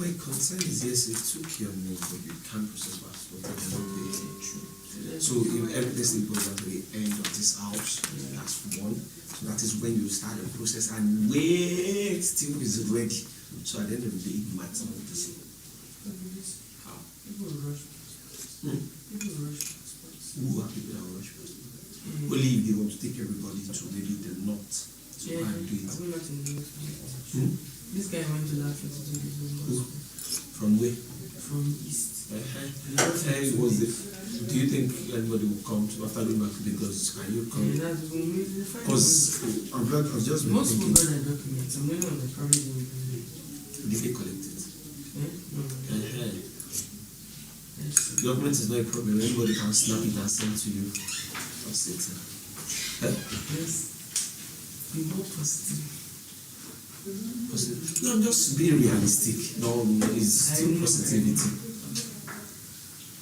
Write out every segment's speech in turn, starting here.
My concern is yes, it took your name, but you can't process passport and you're not paying it through. So if everything goes down to the end of this house, that's one. So that is when you start the process and wait till it's ready. So at the end of the day, it might not be the same. How? People rush. People rush passports. Who are people that rush passports? Only if they want to take everybody to maybe the north. So Yeah, I do it. I went back to the north. This guy went to Latvia to do his own passport. From where? From East. Was it? Do you think anybody will come to after going back to Lagos? Can you come? Yeah, that's when we find. Because I'm just most people thinking. got their documents. I'm waiting on the probably didn't. Did they collect it? Yeah? No. Yes. Document is not a problem. Anybody can snap it and send to you. That's it. Yes. Be more positive. No, I'm just being realistic. No, it's still positivity.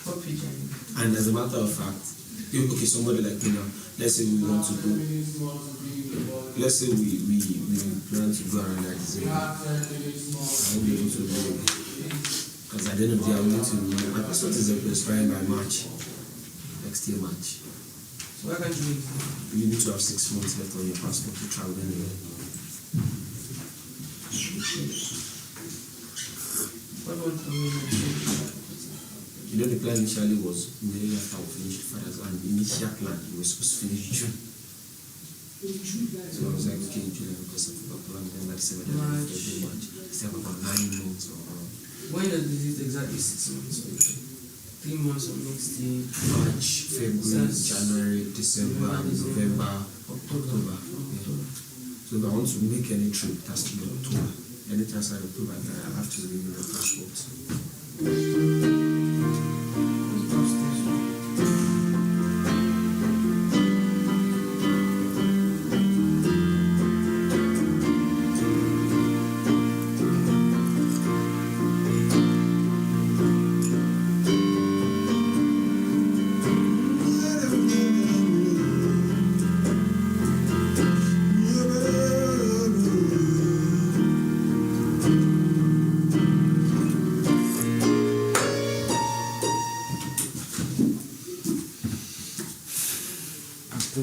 What page are you? And as a matter of fact, okay, somebody like me now, let's say we want to go, let's say we plan to go around like this. I won't be able to do it. Because at the end of the day, I will need to, my passport is expiring by March. Next year, March. So why can't you do it? You need to have 6 months left on your passport to travel anywhere. What about the women? You know, the plan initially was immediately after we finished fathers, and the initial plan we were supposed to finish June. So I was like, okay, July, because of October, November, December, January, February, March. Still have about 9 months or when does it exactly 6 months? 3 months of next year. March, February, January, December, November, October. Yeah. So if I want to make any trip, it has to be October. Anytime outside October, I have to renew the passport.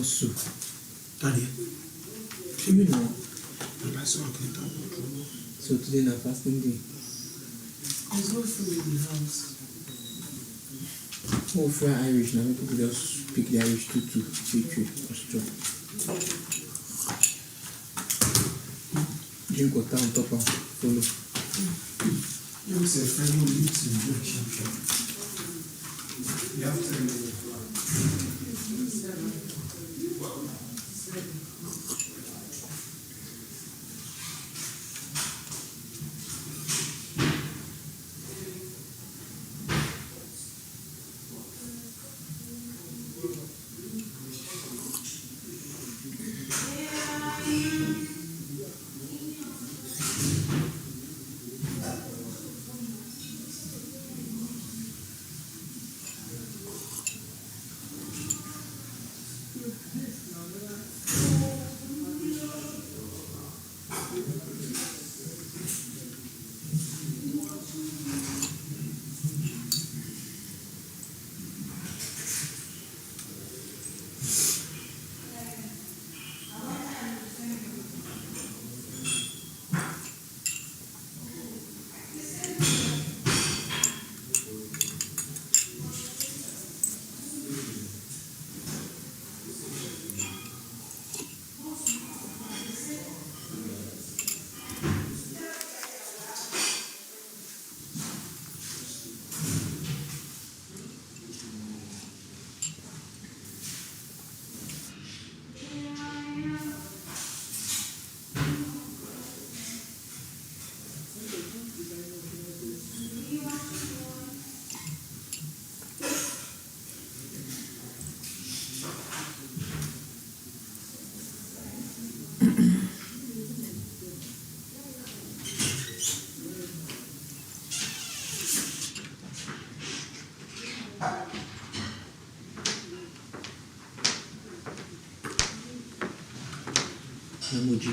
So, Daddy, you know, so today na fasting day. There's no food in the house. Oh, for Irish now, people just pick the Irish tutu, tree, or straw. Drink water on top and follow. you say friend will lead to injection. You have to. emoji.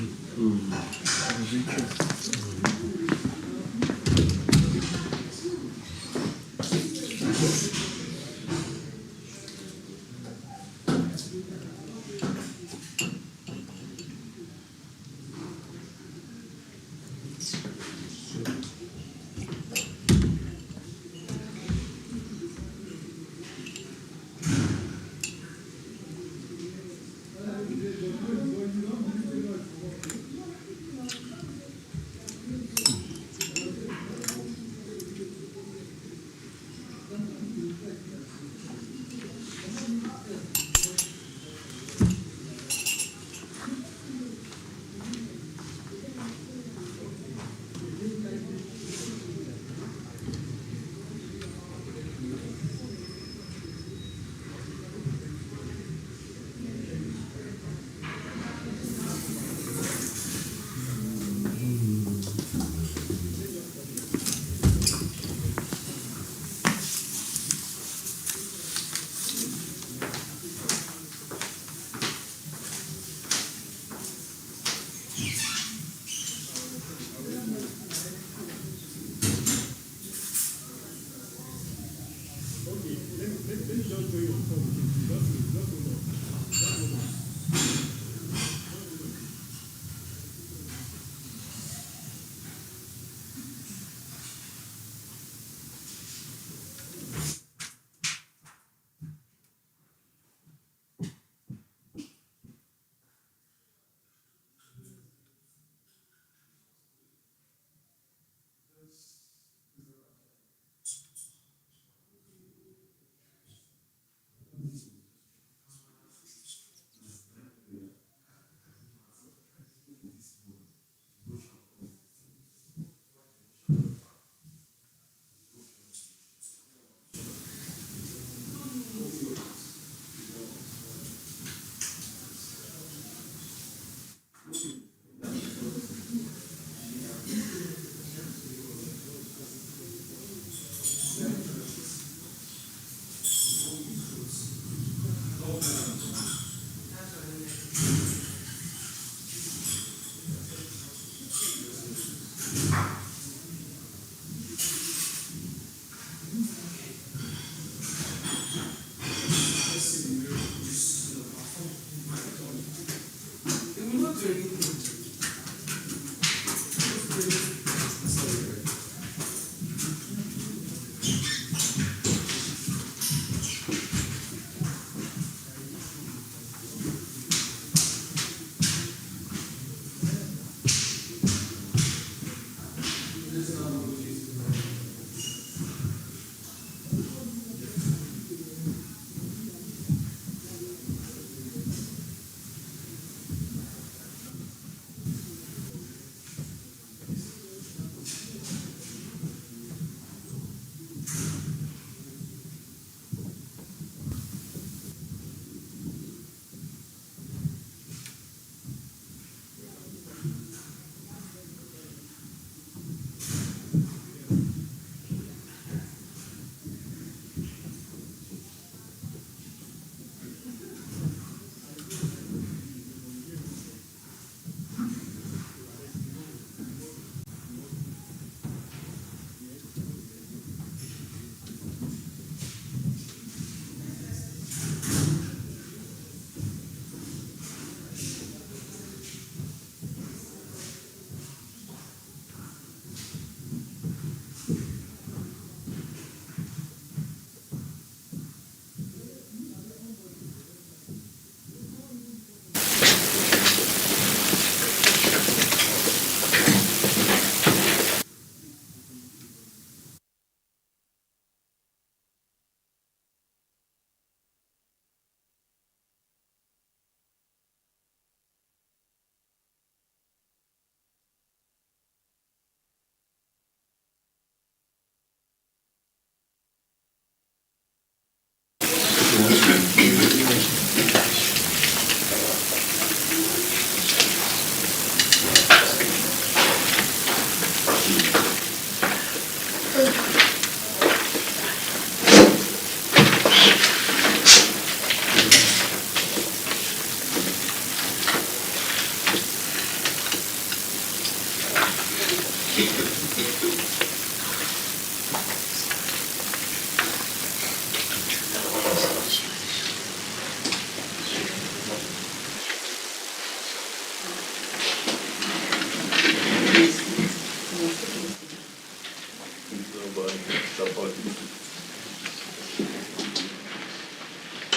Nobody support it.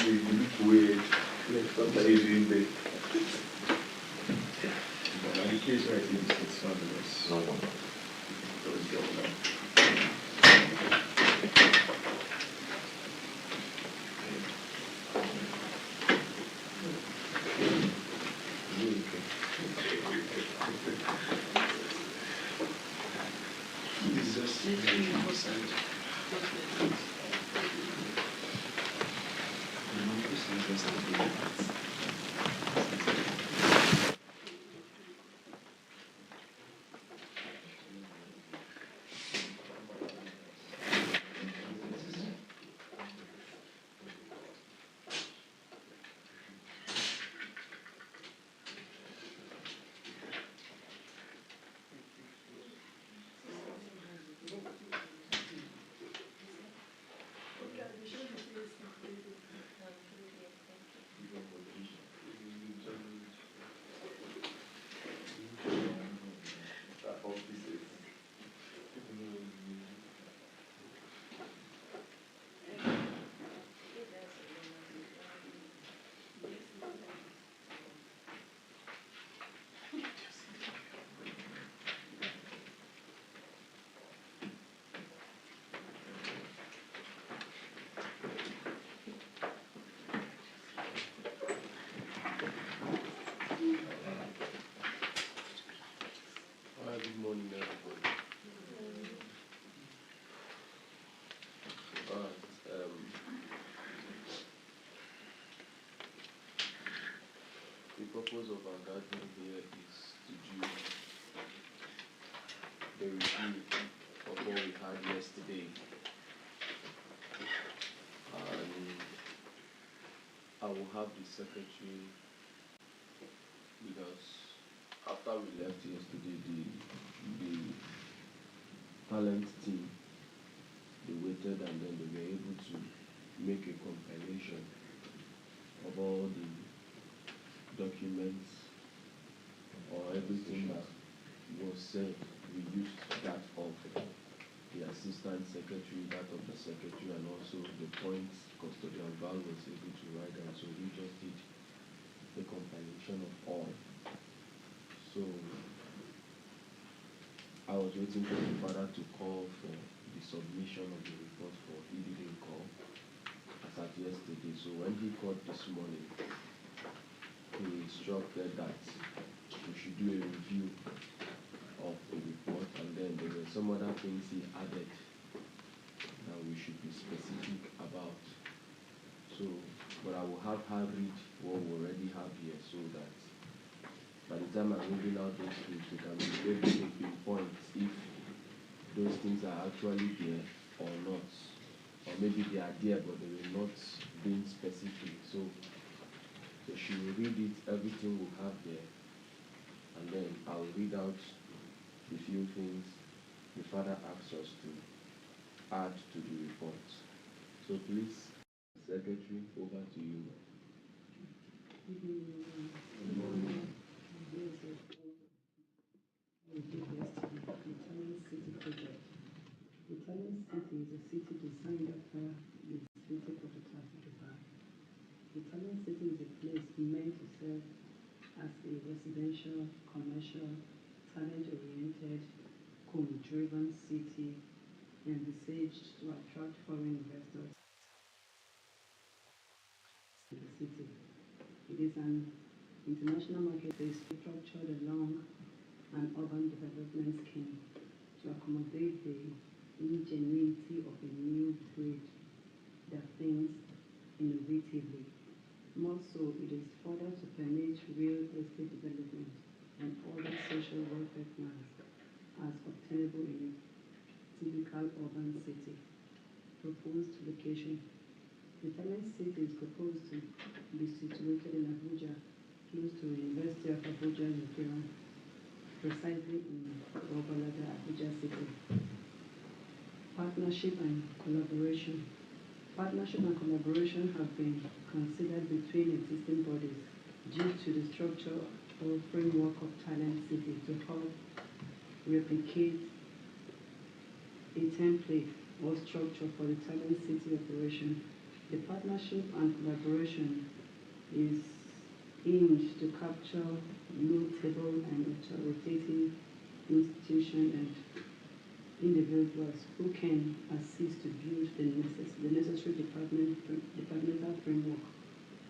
You look weird. Sometimes you dream big. But in the case where I think it's fabulous. No. Let's go now. This is just good morning, everybody. The purpose of our gathering here is to do the review of what we had yesterday. And I will have the secretary, because after we left yesterday, the talent team, they waited and then they were able to make a compilation of all the documents or everything that was said. We used that of the assistant secretary, that of the secretary, and also the points custodian Val was able to write down. So we just did the compilation of all. So I was waiting for the father to call for the submission of the report, for he didn't call as at yesterday. So when he called this morning, he instructed that we should do a review of the report, and then there were some other things he added that we should be specific about. So, but I will have her read what we already have here, so that by the time I'm reading out those things, we can be able to pinpoint if those things are actually there or not. Or maybe they are there, but they will not be specific. So she will read it, everything will have there, and then I'll read out the few things the father asks us to add to the report. So please, Secretary, over to you. Good morning. We did yesterday the Italian City project. The Italian City is a city designed after the city prototype of Dubai. The Italian City is a place meant to serve as a residential, commercial, talent-oriented, community-driven city envisaged to attract foreign investors to the city. It is an international marketplace structured along an urban development scheme to accommodate the ingenuity of a new breed that thinks innovatively. More so, it is further to permit real estate development and other social welfare plans as obtainable in a typical urban city. Proposed location. The Italian City is proposed to be situated in Abuja, close to the University of Abuja, Nigeria, precisely in Obalada, Abuja City. Partnership and collaboration. Partnership and collaboration have been considered between existing bodies due to the structure or framework of Talent City to help replicate a template or structure for the Talent City operation. The partnership and collaboration is aimed to capture notable and authoritative institutions and individuals who can assist to build the necessary departmental framework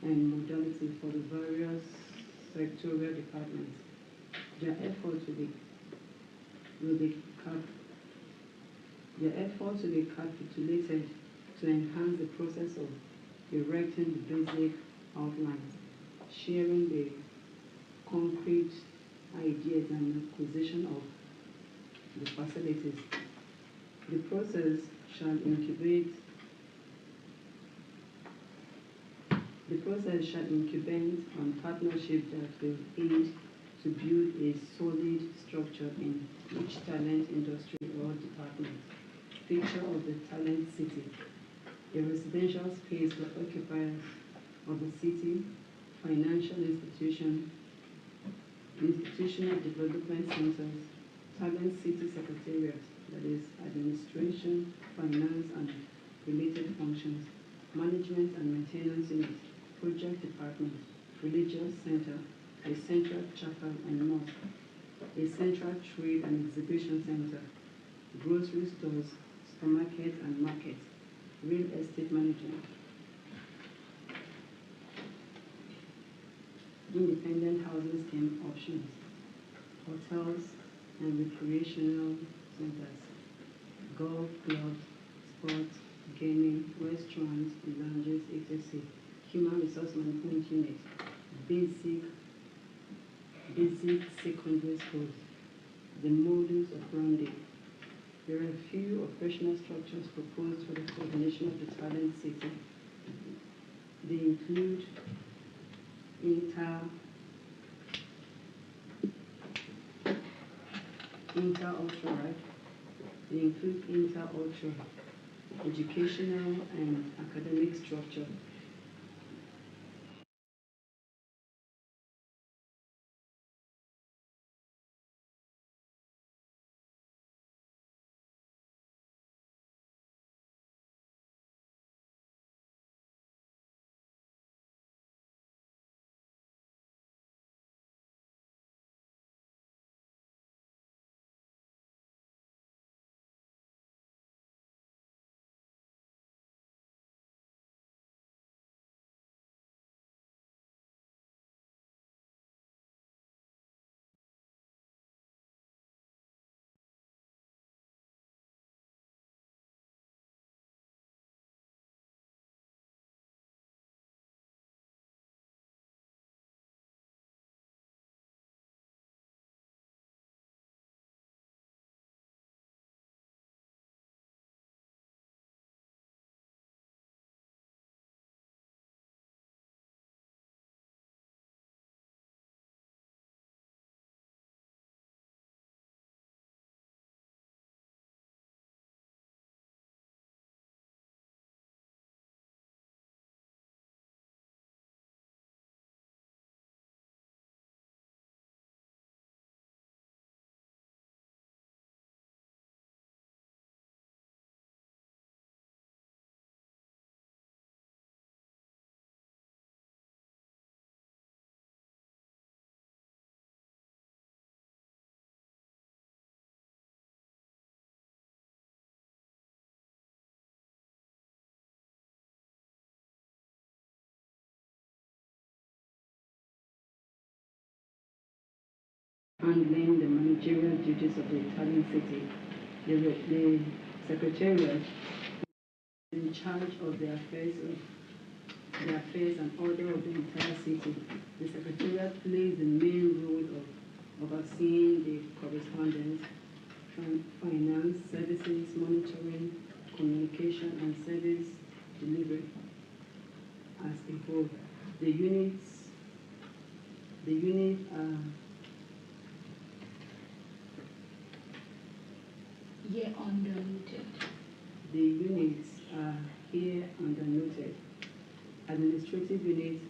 and modalities for the various sectorial departments. Their efforts will be capitulated to enhance the process of erecting the basic outlines, sharing the concrete ideas and acquisition of the facilities. The process shall incubate on partnership that will aid to build a solid structure in each talent industry or department. Picture of the Talent City: a residential space for occupiers of the city, financial institutional development centers, Talent City Secretariat, that is administration, finance and related functions, management and maintenance unit, project department, religious center, a central chapel and mosque, a central trade and exhibition center, grocery stores, supermarkets and markets, real estate management, independent housing scheme options, hotels and recreational centers, golf clubs, sports, gaming, restaurants, lounges, etc., human resource management unit, basic secondary schools, the modus operandi. There are a few operational structures proposed for the coordination of the Talent City. They include inter-ultra, educational and academic structure. Handling the managerial duties of the Talent City. The Secretariat is in charge of the affairs and order of the entire city. The Secretariat plays the main role of overseeing the correspondence, finance, services, monitoring, communication, and service delivery as a whole. The units Here undernoted. The units are here undernoted. Administrative unit,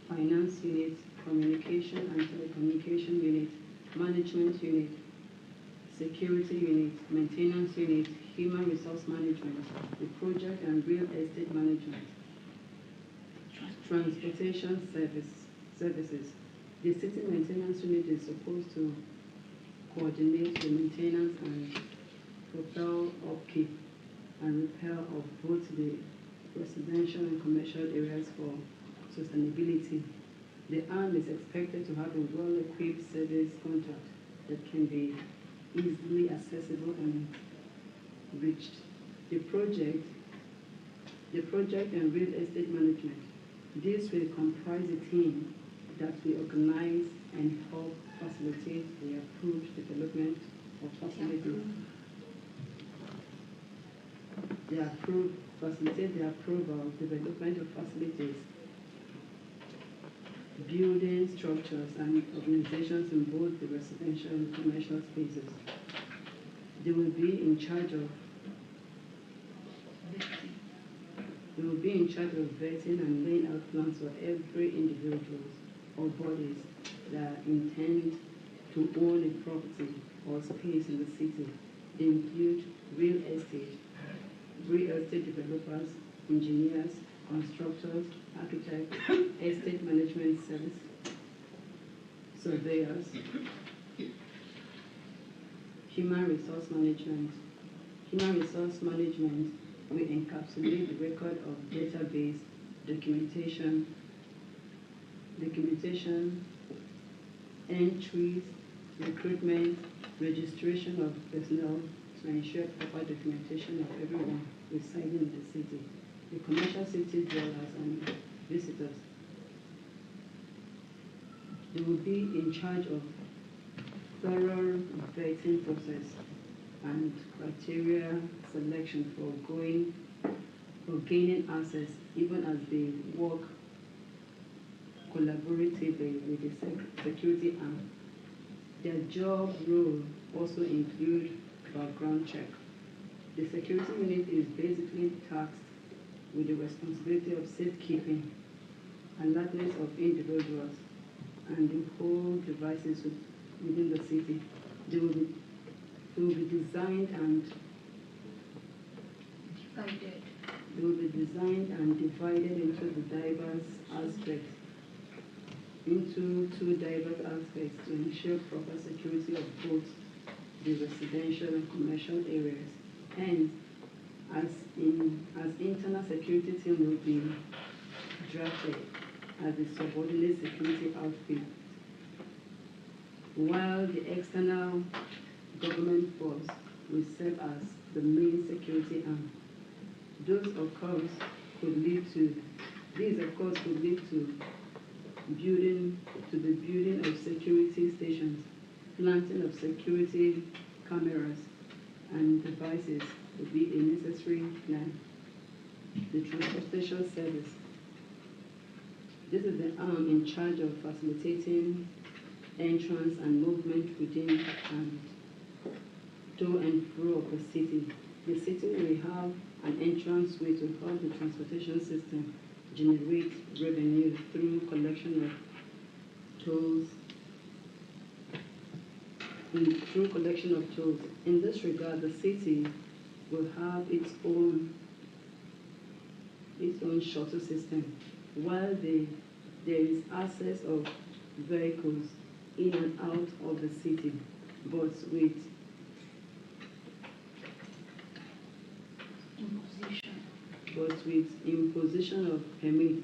finance unit, communication and telecommunication unit, management unit, security unit, maintenance unit, human resource management, the project and real estate management, transportation services. The city maintenance unit is supposed to coordinate the maintenance and propel upkeep and repair of both the residential and commercial areas for sustainability. The arm is expected to have a well-equipped service contact that can be easily accessible and reached. The project and real estate management. This will comprise a team that will organize and help facilitate the approved development of facilities. Facilitate the approval of development of facilities, building structures and organizations in both the residential and commercial spaces. They will be in charge of vetting and laying out plans for every individual or bodies that intend to own a property or space in the city. They include real estate developers, engineers, constructors, architects, estate management service, surveyors, human resource management. Human resource management will encapsulate the record of database, documentation, entries, recruitment, registration of personnel to ensure proper documentation of everyone residing in the city, the commercial city dwellers and visitors. They will be in charge of thorough vetting process and criteria selection for gaining access, even as they work collaboratively with the security arm. Their job role also include background check. The security unit is basically tasked with the responsibility of safekeeping, alertness of individuals, and the whole devices within the city. They will be designed and divided into two diverse aspects to ensure proper security of both the residential and commercial areas. And as internal security team will be drafted as the subordinate security outfit, while the external government force will serve as the main security arm. These of course could lead to the building of security stations, planting of security cameras and devices would be a necessary plan. The transportation service. This is the arm in charge of facilitating entrance and movement within and to and fro of the city. The city will have an entrance way to help the transportation system generate revenue through collection of tolls. In this regard, the city will have its own shuttle system, while there is access of vehicles in and out of the city, but with imposition of permit,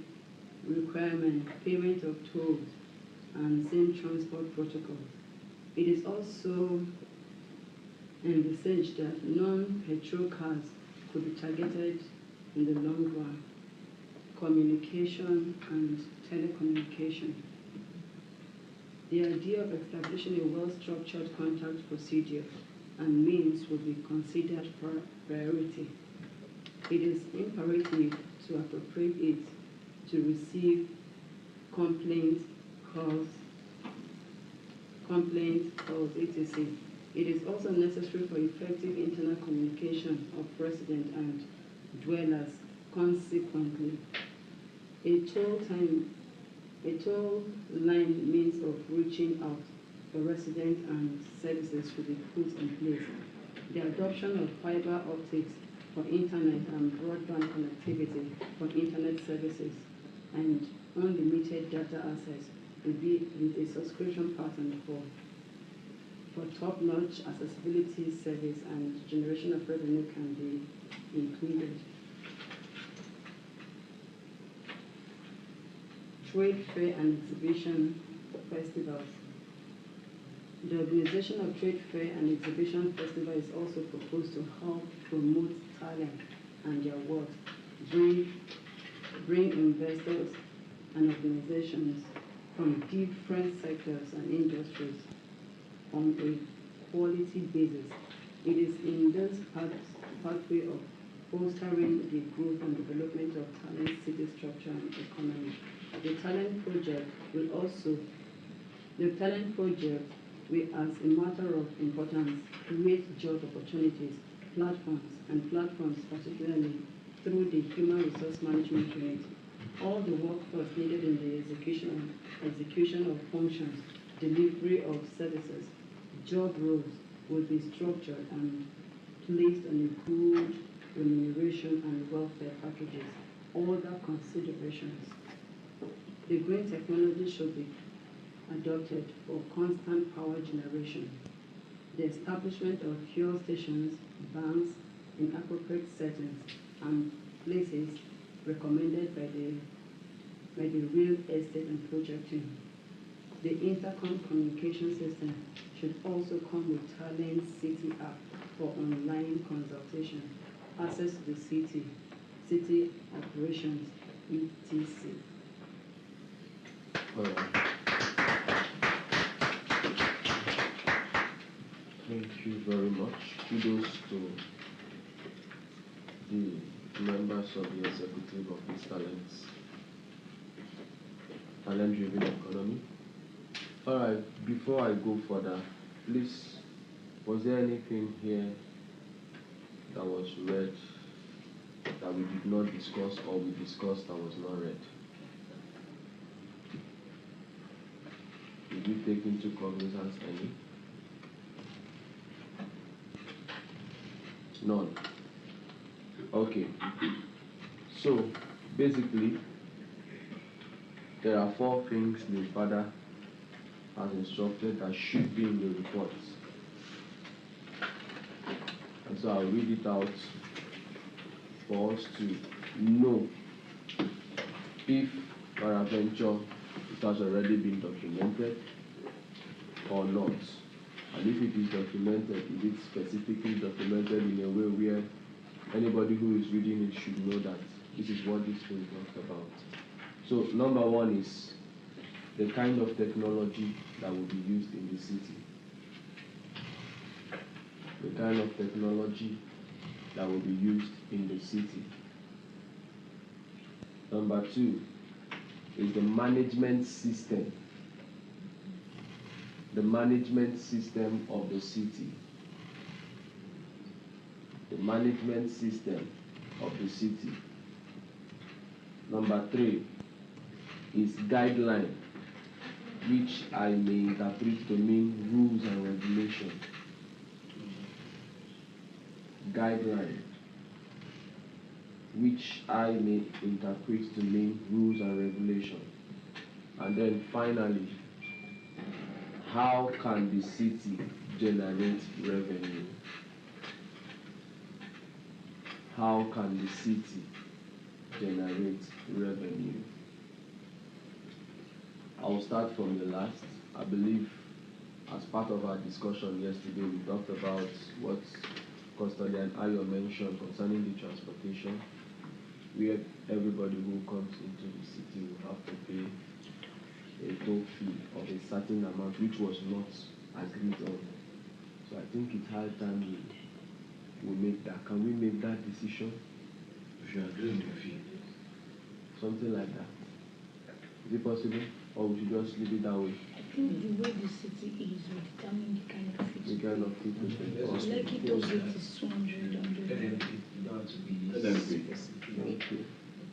requirement, payment of tolls, and same transport protocol. It is also envisaged that non-petrol cars could be targeted in the long run. Communication and telecommunication. The idea of establishing a well-structured contact procedure and means will be considered priority. It is imperative to appropriate it to receive complaints, calls, etc. It is also necessary for effective internal communication of residents and dwellers. Consequently, a toll line means of reaching out for residents and services should be put in place. The adoption of fiber optics for internet and broadband connectivity for internet services and unlimited data access will be with a subscription pattern for top-notch accessibility service and generation of revenue can be included. Trade fair and exhibition festivals. The organization of trade fair and exhibition festival is also proposed to help promote talent and their work, bring investors and organizations from different sectors and industries on a quality basis. It is in this pathway of fostering the growth and development of talent, city structure, and economy. The talent project will, as a matter of importance, create job opportunities, platforms particularly through the Human Resource Management Unit. All the workforce needed in the execution of functions, delivery of services, job roles will be structured and placed on a good remuneration and welfare packages. Other considerations. The green technology should be adopted for constant power generation. The establishment of fuel stations, banks in appropriate settings and places recommended by the real estate and project team. The intercom communication system should also come with Talent City app for online consultation, access to the city operations, etc. Thank you very much. Kudos to the members of the executive of this talent-driven economy. All right, before I go further, please, was there anything here that was read that we did not discuss or we discussed that was not read? Did you take into cognizance any? None. Okay. So, basically, there are 4 things the father has instructed that should be in the reports. And so I'll read it out for us to know if peradventure it has already been documented or not. And if it is documented, is it specifically documented in a way where anybody who is reading it should know that this is what this thing talks about. So number 1 is the kind of technology that will be used in the city. The kind of technology that will be used in the city. Number 2 is the management system. The management system of the city. The management system of the city. Number 3 is guideline, which I may interpret to mean rules and regulations. Guideline, which I may interpret to mean rules and regulations. And then finally, how can the city generate revenue? How can the city generate revenue? I'll start from the last. I believe as part of our discussion yesterday, we talked about what Custodian Ayo mentioned concerning the transportation, where everybody who comes into the city will have to pay a toll fee of a certain amount, which was not agreed on. So I think it's high time we make that. Can we make that decision? If you agree on the fee. Something like that. Is it possible? Or we should just leave it that way? I think the way the city is will determine the kind of fee. The kind of fee to pay. Like it also is 200, 100.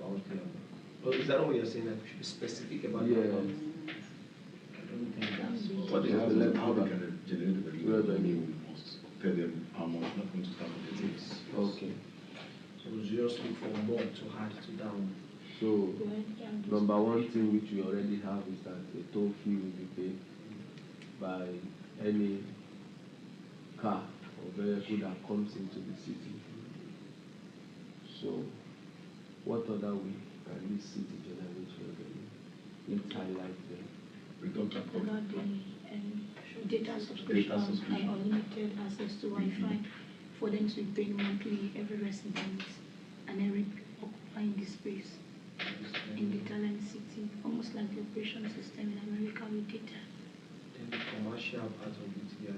Okay. Well, is that what you're saying, that we should be specific about Yeah. the amount? I don't What they have Okay, let's to, how go they back. can generate the revenue, we must tell them how much they're going to start with the tips. Okay. So we just look for more to add to that one. So, number one thing which we already have is that a toll fee will be paid by any car or vehicle that comes into the city. So, what other way can this city generate revenue? Let's highlight them. We talked about About the data subscription and unlimited access to Wi-Fi for them to be paying monthly every resident and every occupying the space in the talent city, almost like the operation system in America with data. Then the commercial part of it, yeah,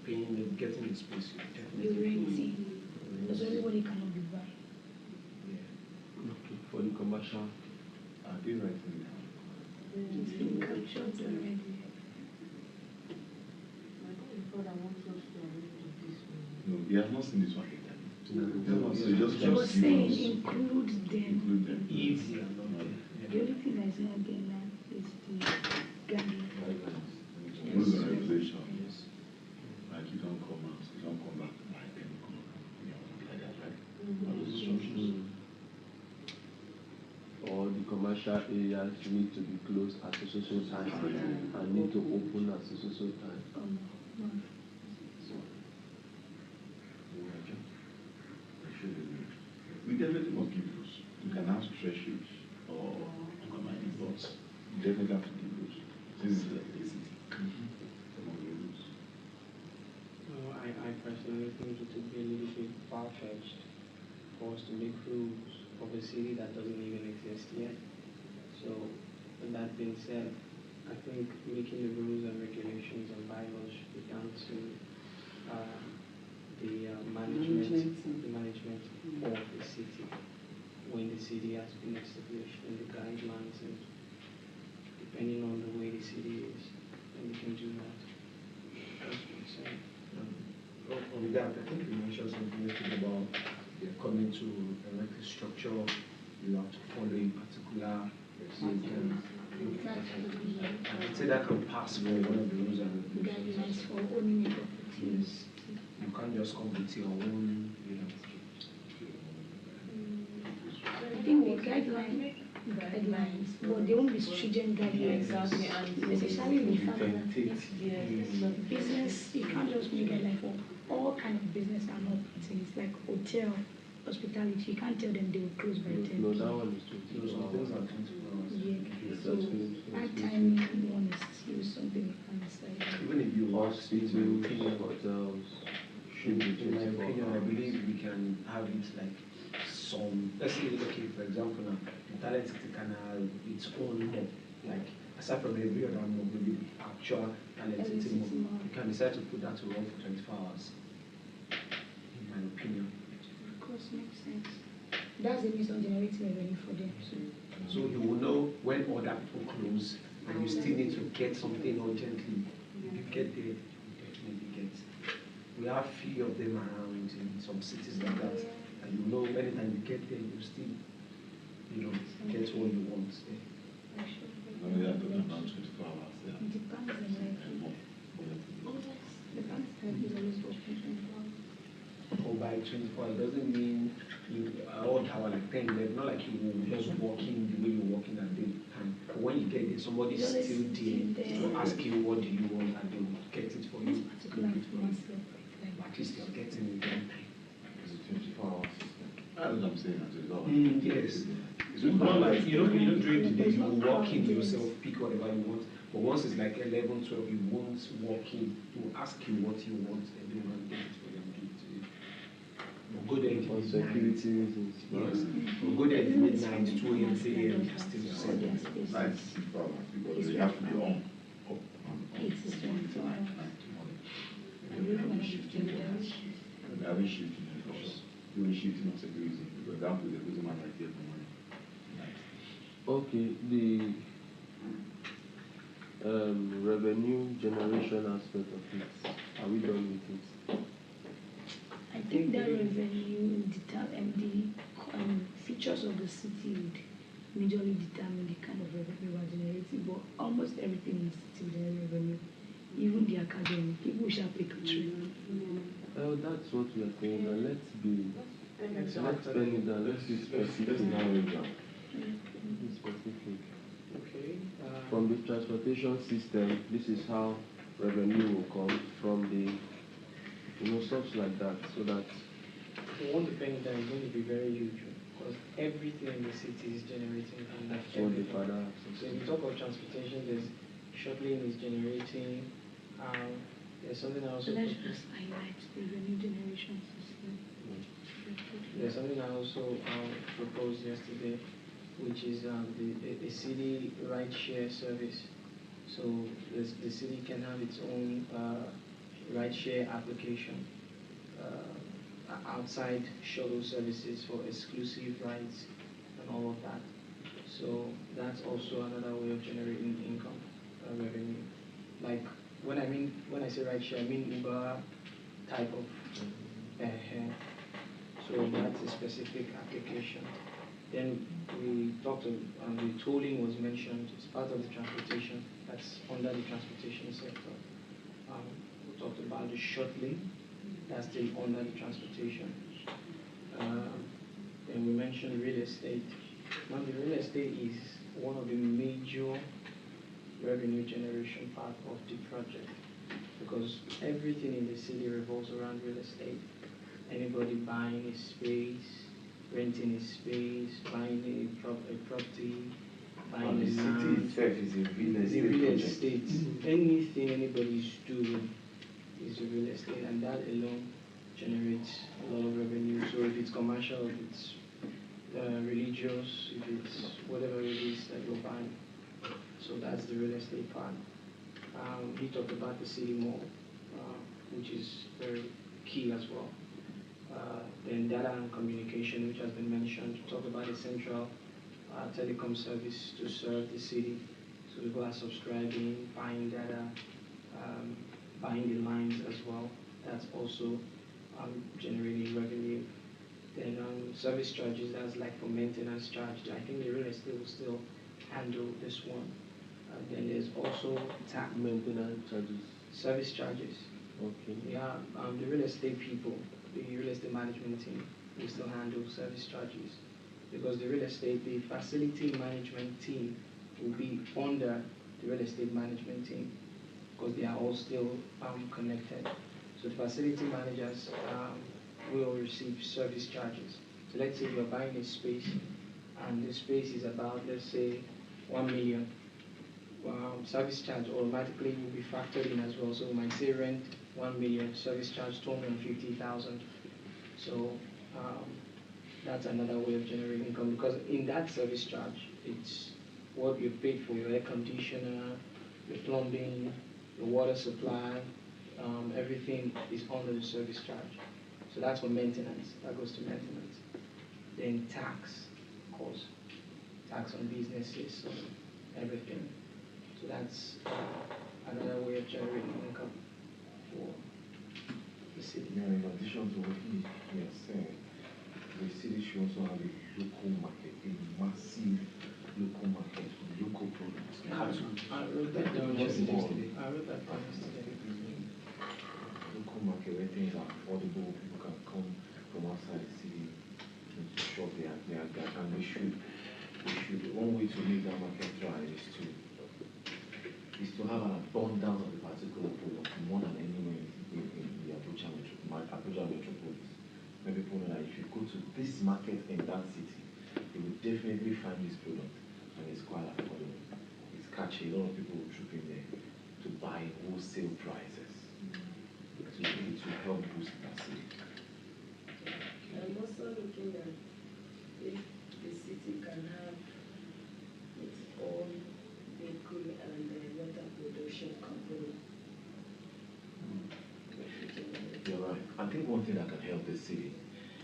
paying, getting the space, you You definitely. renting, because everybody cannot be buying. Yeah. Okay. For the commercial, are they writing down? It's been captured already. No, he has not seen this one yet. No, So you just I was want to saying give us, include them. include them. If they are not there. The only thing that is not there now is the guideline. Rules and regulations. Yes. Like you don't come out, you don't come back by 10 o'clock. You know, like that, right? All those instructions. or the commercial areas need to be closed at so time and need to open at so time. No. We definitely must give rules. You can have thresholds or commanding laws. You definitely have to give rules. This is like a city. Among the rules. I personally think it would be a little bit far-fetched for us to make rules of a city that doesn't even exist yet. So, with that being said, I think making the rules and regulations and bylaws should be down to the management of the city. When the city has been established and the guidelines, and depending on the way the city is, then we can do that. That's what I'm saying. On that, I think you mentioned something about they're coming to erect a structure, you have to follow a particular, so you can, and say that can pass for one of the rules and regulations. Guidelines for owning a property. Yes. You can't just come with your own, you know. I think the guidelines, but they won't be stringent guidelines. Exactly, and Especially in the fact that business, you can't just make guidelines for all kind of business and properties, like hotel, hospitality. You can't tell them they will close by 10. No, that one is So 24 some things hours. are 24 hours. Yeah. So that time one is still something you can decide. Even if you want to, in my opinion, Hotels in should be my 24 opinion, I hours. believe we can have it like some, let's say, okay, for example now, the talent city can have its own mob, like aside from every other mob, maybe the actual talent city mob, you can decide to put that to run for 24 hours, in my opinion. Of course, makes sense. That's the means of generating revenue for them. So you will know when other people close, and you still need to get something urgently. You get there, you definitely get. We have few of them around in some cities like that, and you know anytime you get there, you still, you know, get what you want there. No, we have to come down 24 hours. Yeah. It depends on like, And more. the bank time is always working 24 hours. Or by 24, it doesn't mean you all hour like 10, 11, not like you will just walk in the way you're walking at the time. But when you get there, somebody's It's always still there still to there. ask you what do you want, and they will get it for This you. particular Make it for you. myself, like, At least you're getting it on time. It's a 24-hour system. That's what I'm saying. As a law. Yes. It's It's not like you don't during the day, There's you no walk in crowd, yourself, pick whatever you want. But once it's like 11, 12, you won't walk in. He will ask you what you want, and they will get it for you and give it to you. But go there in the For midnight. security reasons. Yes. But go there in the midnight, 2 a.m., 3 a.m., you're still selling. That's 24 hours because they have to be on. Up and It's from morning to night, night to morning. We're having shifting workers. We're having shifting workers. Doing shifting of security. For example, the doesn't matter here for morning. Night. Okay, the revenue generation aspect of it, are we done with it? I think that revenue, the features of the city would majorly determine the kind of revenue we're generating, but almost everything is still generating revenue. Even the academy, people shall pay to train. Well, that's what we are saying. Now let's pen it down. Let's be specific. Let's narrow it down. Be specific. Okay. From the transportation system, this is how revenue will come from the, stuff like that, so that The one depending that is going to be very huge because everything in the city is generating from that. that's what the everything. father has to So say. if you talk of transportation, there's shuttling is generating. There's something I also So let's just highlight revenue generation system. there's something I also proposed yesterday, which is the city ride share service. So the city can have its own ride share application outside shuttle services for exclusive rides and all of that. So that's also another way of generating income revenue. Like when I say ride share, I mean Uber type of. So that's a specific application. Then we talked of, the tolling was mentioned, it's part of the transportation, that's under the transportation sector. We talked about the shuttling, that's still under the transportation. And we mentioned real estate. Now the real estate is one of the major revenue generation part of the project because everything in the city revolves around real estate. Anybody buying a space, renting a space, buying a property, buying The a city land. itself is a real The estate real project. estate, anything anybody's doing is real estate, and that alone generates a lot of revenue. So if it's commercial, if it's religious, if it's whatever it is that you're buying, so that's the real estate part. He talked about the city mall, which is very key as well. Then data and communication, which has been mentioned. We talked about the central telecom service to serve the city. So people are subscribing, buying data, buying the lines as well. That's also generating revenue. Then service charges, that's like for maintenance charge. I think the real estate will still handle this one. Then there's also tax, Maintenance charges. service charges. Okay. Yeah, the real estate people, the real estate management team will still handle service charges because the real estate, the facility management team will be under the real estate management team because they are all still connected. So the facility managers will receive service charges. So let's say you're buying a space and the space is about, let's say, 1 million. Service charge automatically will be factored in as well. So we might say rent 1 million, service charge 250,000. So that's another way of generating income because in that service charge, it's what you paid for your air conditioner, your plumbing, your water supply, everything is under the service charge. So that's for maintenance, that goes to maintenance. Then tax, of course, tax on businesses, on everything. So that's another way of generating income for the city. Yeah, in addition to what he has said, the city should also have a local market, a massive local market for local products. I wrote that down yesterday. I wrote that down yesterday. Local market where things are affordable, people can come from outside the city to shop their and we should one way to make that market thrive is to have an abundance of a particular product more than anywhere in the Abuja metropolis. Where people know that if you go to this market in that city, you will definitely find this product and it's quite affordable. It's catchy, a lot of people will troop in there to buy wholesale prices. So it will help boost that city. I'm also looking at if the city can have its own bakery and water production company. You're right. I think one thing that can help the city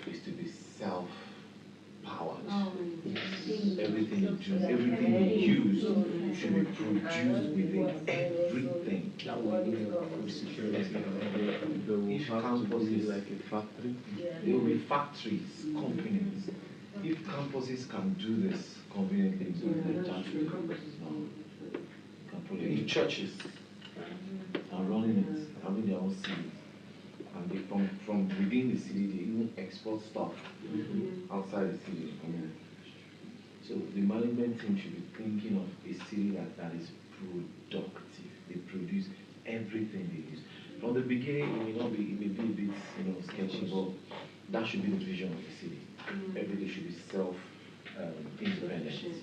is to be self-powered. Everything you use should be produced within everything. That will be security. There will Each have to campus be is like a factory. There will be factories, companies if campuses can do this conveniently, like Chantry, if churches are running it, having their own cities, and they from within the city, they even export stuff outside the city. I mean, so the management team should be thinking of a city that is productive. They produce everything they use. From the beginning, it may be a bit, sketchy, but that should be the vision of the city. Everything should be self-independent.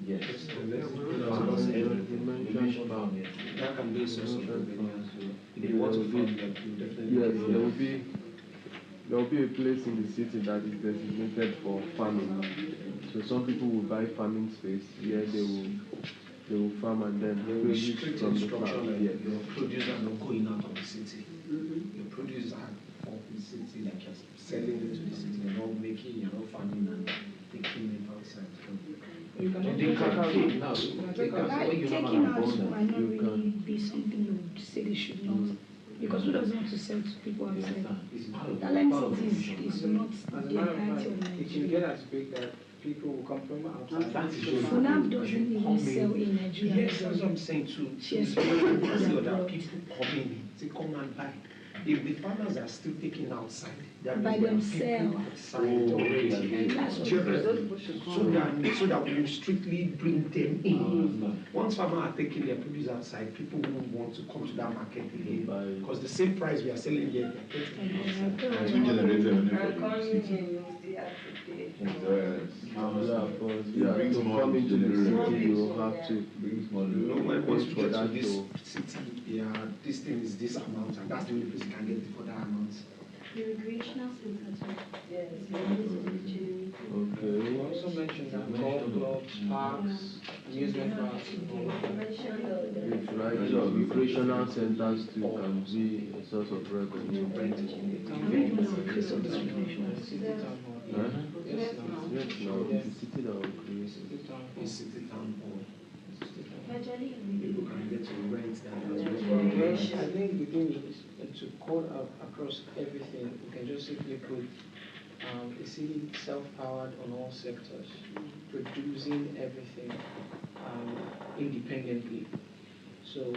Yes. Farms, everything. You mentioned farm, yes. That can be a source of revenue as well. If you There want to will farm, be- definitely. Yes, there will be a place in the city that is designated for farming. So some people will buy farming space where they will farm and then There will be strict from the instruction farm. like Yes. your produce are not going out of the city. Your produce are of the city, like you're selling it to the city. You're not farming and taking it outside. You can They can take now. Take out Like, when you have taking an out abundance. might not you really can- be something you would say they should not. Because who doesn't want to sell to people You outside? understand? It's part of Talent part of the is vision. not As a the matter of entirety fact, of it can Nigeria. get as big that people will come from outside. That is to just- farm. FUNAB doesn't even sell in Nigeria. Yes, that's what I'm saying too. Yes. See other people coming in, they come and buy. If the farmers are still taking outside, there By means there are themselves. people outside already. That's what So that we strictly bring them in. Once farmers are taking their produce outside, people won't want to come to that market again. Because the same price we are selling here, they are getting outside. To generate revenue for the city. Yeah, but It yeah, brings to more come into the generation. city, you will have to. Brings more You know, revenue. once we for get to that this to- city, yeah, this thing is this amount, and that's the only place you can get it for that amount. The recreational centers, yes, Okay. You also mentioned that golf clubs, parks, amusement parks. It's right. So recreational centers too can be a source of revenue. Huh? Yes, now. Yes, now it's a city that will create. City town hall. It's city town hall. City town hall. People can get to rent that as Well, well. I think the thing is to code out across everything, we can just simply put a city self-powered on all sectors, producing everything independently. So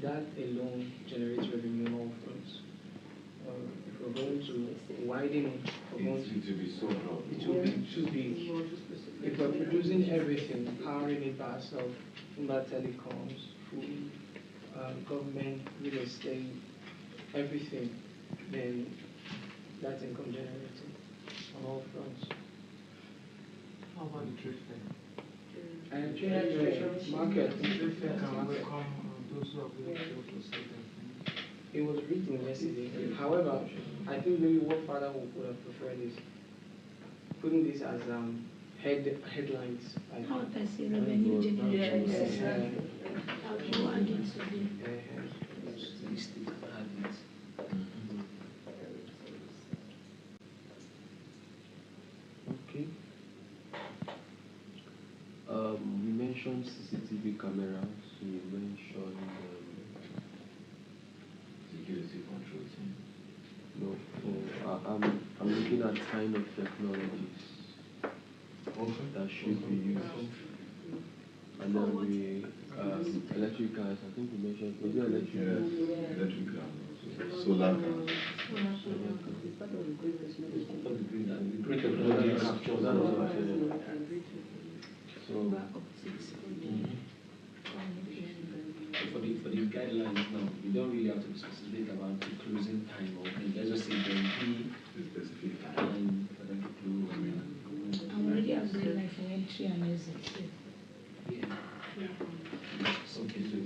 that alone generates revenue on all fronts. If we're going to widen it, we're going to, It will be so broad. it will be too big. If we're producing everything, powering it by ourselves, by telecoms, food, government, real estate, everything, then that's income generating on all fronts. How about the trade fair? And market. The trade fair can welcome those who are willing to sell their things. It was written yesterday. However, I think maybe what father would have preferred is putting this as headlines. Like, How does the revenue generation Yes. system? How do you add it to the Listed and add it. Okay. We mentioned CCTV cameras. We mentioned Security control team. no. I'm looking at kind of technologies that should be used. And then we electric cars. I think we mentioned maybe electric Yes, cars. electric cars, solar cars. It's part of the great technology. The great That technology is- captures that all is of what, it. So fiber optics? For the guidelines now, you don't really have to be specific about the closing time or let's just say there will be The specific time for them to close. I'm already have green light for entry and exit. Yeah. Okay, so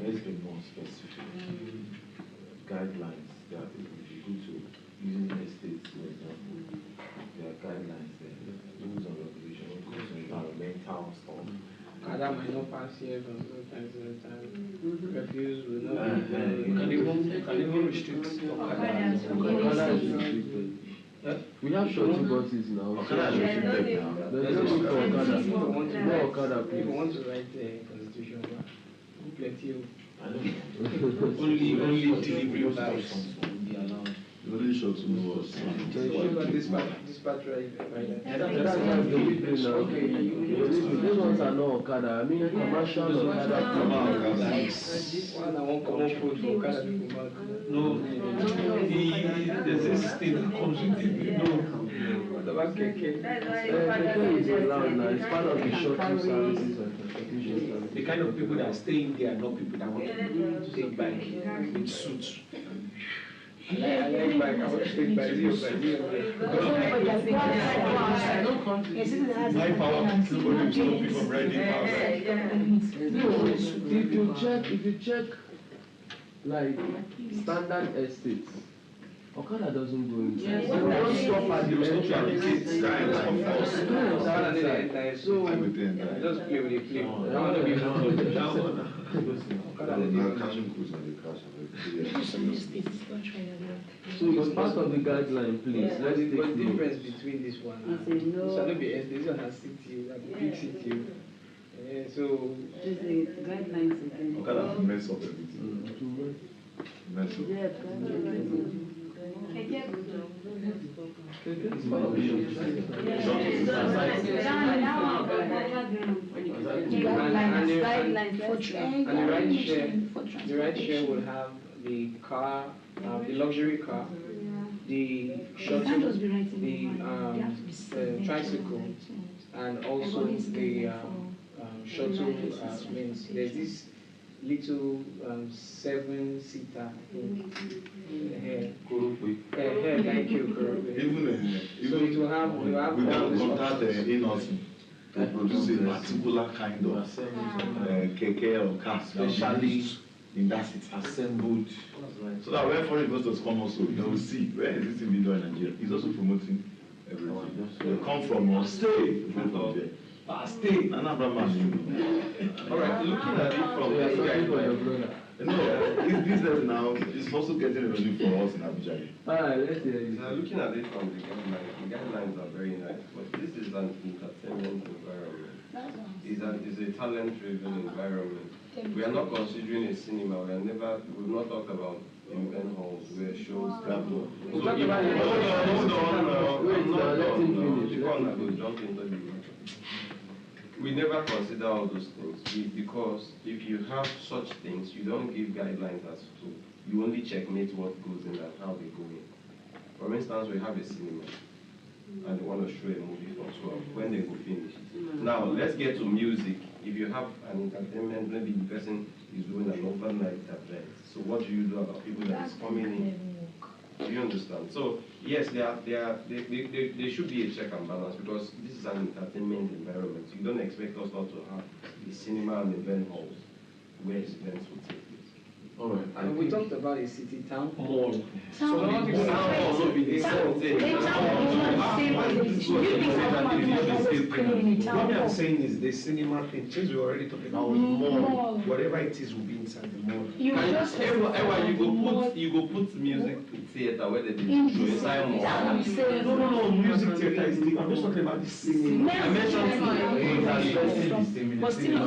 let's be more specific. Guidelines that if you go to using estates, for example, there are guidelines there, rules and regulations, of course, environmental stuff. Adam might not pass here from time to time. Refuse will not Uh, be. You can even restrict Okada. Okada is restricted. We have shuttle buses now. Okada is restricted now. There's no need for Okada. If you want to No write- Okada, if you please. want to write the constitution, plenty of I don't know. only Delivery delivery of bikes some will be allowed. Very short to know us. So what about dispatch right? That's what the people now. These ones are not Okada. I mean, commercial Okada. This one I want common food for Okada people back. No, there's this thing that comes with it, you know. What about Keke? Keke is allowed now. It's part of the shuttle services and transportation services. The kind of people that stay in there are not people that want to take bike with suits. I like bike. I want to take bike. Zero bike. My power nobody will stop you from riding outside. If you check like standard estates, Okada doesn't go inside. Yes. They don't stop at the Stop at the gates. entrance. So Everything. Just play with the play. I want to be Catching cruise and they crash. So it's part of the guideline, please. What's Let's the take note. difference between this one and I say no. this one? Not be SD, this one has CTU, that big CTU. So Just the guidelines again. Okada mess up everything. Mess up. Yeah, guidelines. It's part of the and the ride share will have the car, the luxury car, the shuttle, the tricycle, and also the shuttle. Means there's this little 7-seater. Thank you, Kurupe. So it will have. We can contact in-housing to produce a particular kind of keke or car, especially in that city, assembled. So that when foreign investors come also, they will see where is this thing being done in Nigeria. He's also promoting everything. They come from us, stay, go from there. Stay, Nana Brahman. All right, looking at it from this guideline. No, this business now is also getting revenue for us in Abuja. Let's hear you. Looking at it from the guidelines are very nice, but this is an entertainment environment. It's a talent-driven environment. We are not considering a cinema. We've not talked about event halls where shows happen. We never consider all those things because if you have such things, you don't give guidelines as to, you only checkmate what goes in and how they go in. For instance, we have a cinema and they want to show a movie from 12 when they go finish. Now, let's get to music. If you have an entertainment, maybe the person is doing an overnight event. So what do you do about people that is coming in? Do you understand? So yes, there should be a check and balance because this is an entertainment environment. You don't expect us not to have a cinema and event halls where events will take place. All right. And we talked about a city town Mall. So Town hall will be the same thing. What I'm saying is the cinema thing, since we already talking about mall, whatever it is will be inside the mall. You go put music theater where they show inside mall. No, music theater is different. I'm just talking about the cinema. I mentioned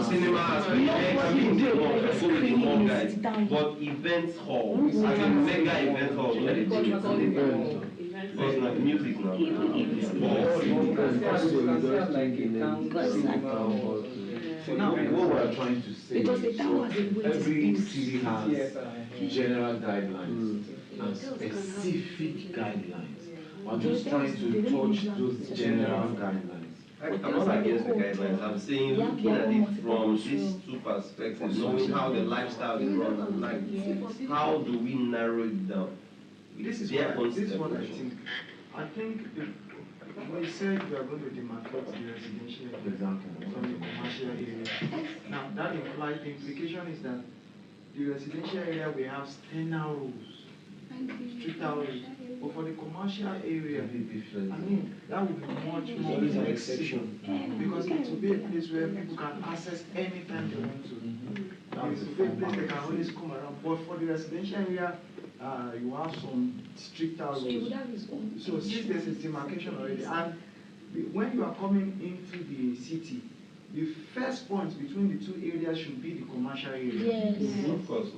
cinema aspect. I mean, they go with the mall guys. But event hall, as in mega event hall, where they take it. Because like music now. So now what we are trying to say is every city has general guidelines and specific guidelines. We're just trying to touch those general guidelines. I'm not against the guidelines. I'm saying looking at it from these two perspectives, knowing how the lifestyle is run, like how do we narrow it down? This is what I think. I think we said we are going to demarcate the residential area from the commercial area. Now that implication is that the residential area we have standard rules, stricter rules. But for the commercial area, I mean, that would be much more Always an exception. because it will be a place where people can access anytime they want to. It will be a place they can always come around. But for the residential area, you have some stricter rules. So since there's a demarcation already, and when you are coming into the city, the first point between the two areas should be the commercial area. Yes. Of course.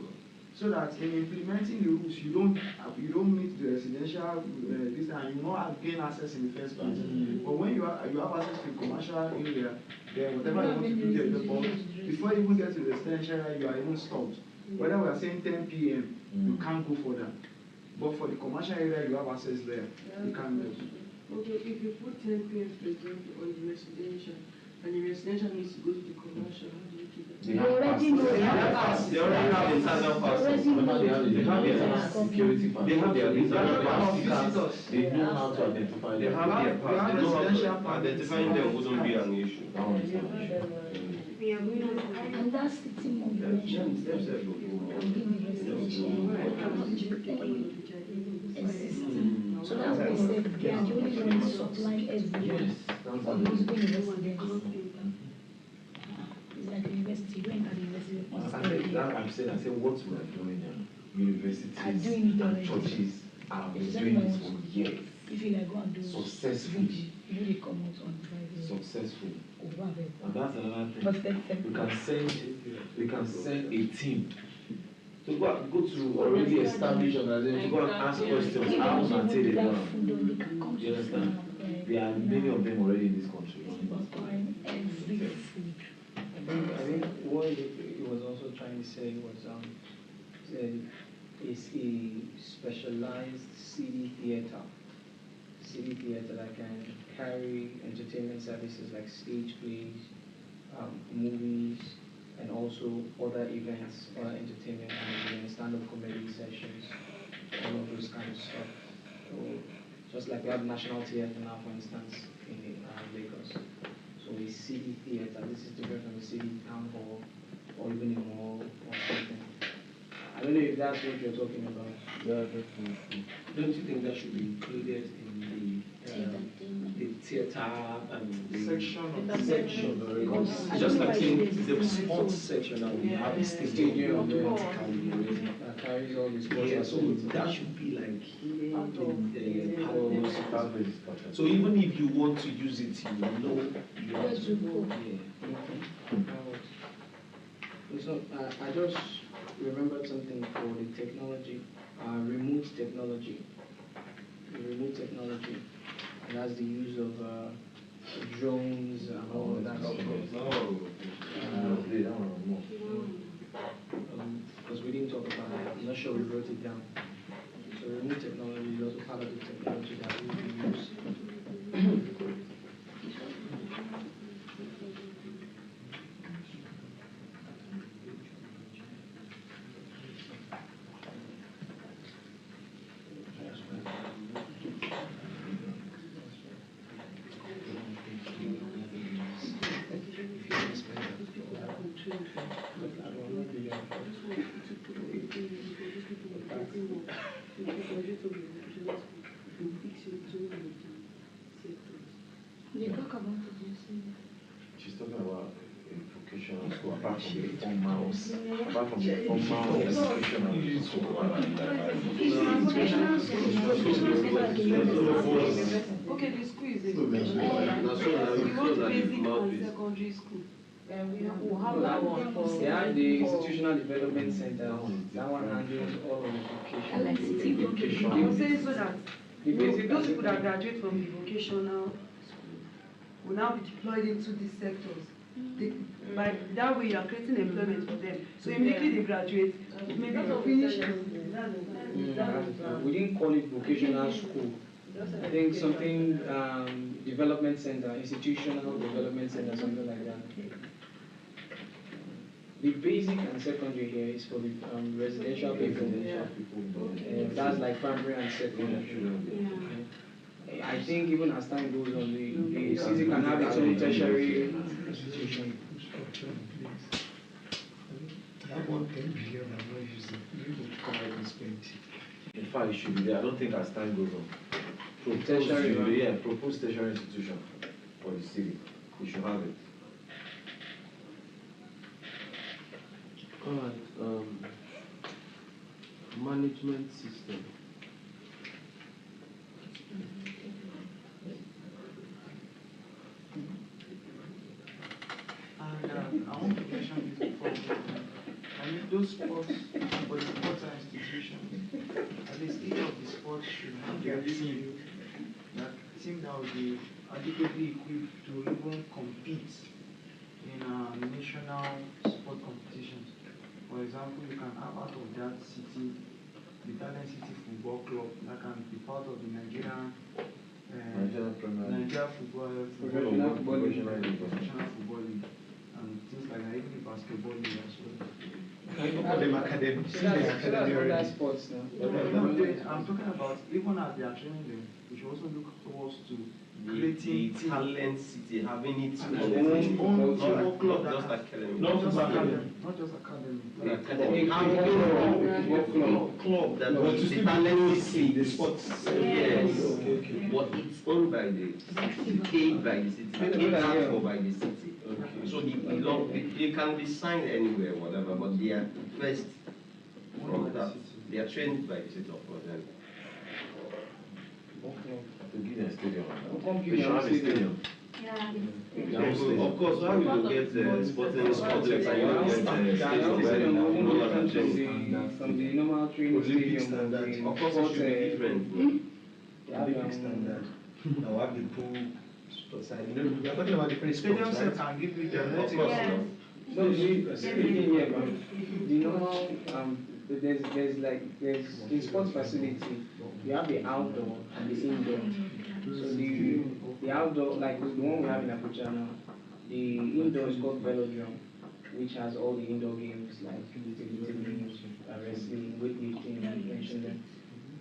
so that in implementing the rules, you don't meet the residential this, and you not gain access in the first place. But when you have access to commercial area, then whatever you want to do there, but before you even get to the residential area, you are even stopped. Whether we are saying 10 p.m., you can't go further. But for the commercial area, you have access there. You can't go. Okay, if you put 10 p.m. on the residential, and the residential needs to go to the commercial, how do you keep it? They already know. They have internal passes. They have their security pass. They have their internal passes. They know how to identify They them. have their pass. They know how to identifying them wouldn't be an issue. And that's the thing you mentioned. So that's why I said they are the only ones supplying everyone. It's like a university, you don't enter the university. I'm saying, what we are doing now, universities are doing it and already. churches are doing it for years. If you like go and do Successfully. you really come out on Friday. Successful. And And that's another thing. We can send a team to go to already established organizations to go and ask questions. How to maintain it down. You understand? There are many of them already in this country. Every food. I think what he was also trying to say was it's a specialized city theater that can carry entertainment services like stage plays, movies, and also other events, entertainment and stand-up comedy sessions, all of those kind of stuff. So just like we have National Theatre now, for instance, in Lagos. So a city theatre, this is different from a city town hall or even a mall or something. I don't know if that's what you're talking about. Yeah, definitely. Don't you think that should be included in the theatre and the section? Because just like saying the sports section now, we have a stadium that carries all the sports. Yeah, so that should be like so even if you want to use it, you know you have to go. So I just remembered something for the technology, remote technology. Remote technology, and that's the use of drones and all of that stuff. Because we didn't talk about it, I'm not sure we wrote it down. So remote technology is also part of the technology that we use. They talk about it, She's talking about vocational school, apart from the formal educational Okay, the school is a So basic and secondary school. We'll have that one for. They have the institutional development center. That one handles all of the education. I would say so that The basic those people that graduate from the vocational school will now be deployed into these sectors. By that way, you are creating employment for them. So immediately they graduate, maybe they finish. We didn't call it vocational school. I think something development center, institutional development center, something like that. The basic and secondary here is for the residential people. That's like primary and secondary. I think even as time goes on, the city can have its own tertiary institution. That 110 billion I'm not using, you will come out and spend. In fact, it should be there. I don't think as time goes on. Propose tertiary institution for the city. We should have it. Alright, management system. And I want to mention this before. I mean, those sports, for the sports institutions, at least each of the sports should have their team that will be adequately equipped to even compete in national sport competitions. For example, you can have out of that city, the Talent City Football Club that can be part of the Nigeria Football League, and things like that, even the basketball league as well. Sports now. I'm talking about even as they are training them, we should also look towards to the Talent City having its own club, just academy. Not just academy. Club that was the Talent City, the sports. Yes. But it's owned by the city, paid by the city, paid for by the city. So they can be signed anywhere, whatever, but they are first from that. They are trained by the city of Portland. To give them a stadium. They should have a stadium. Of course, how you will get sporting complex and you don't get stadium from the normal training stadium. Of course, it should be different. Olympic standard. Now have the pool. We are talking about different Stadium sports, set right? can give you the Of course, No, the normal there's in sports facility you have the outdoor and the indoor. So the outdoor, like the one we have in Abuja now, the indoor is called Velodrome, which has all the indoor games like wrestling, weightlifting, I mentioned them.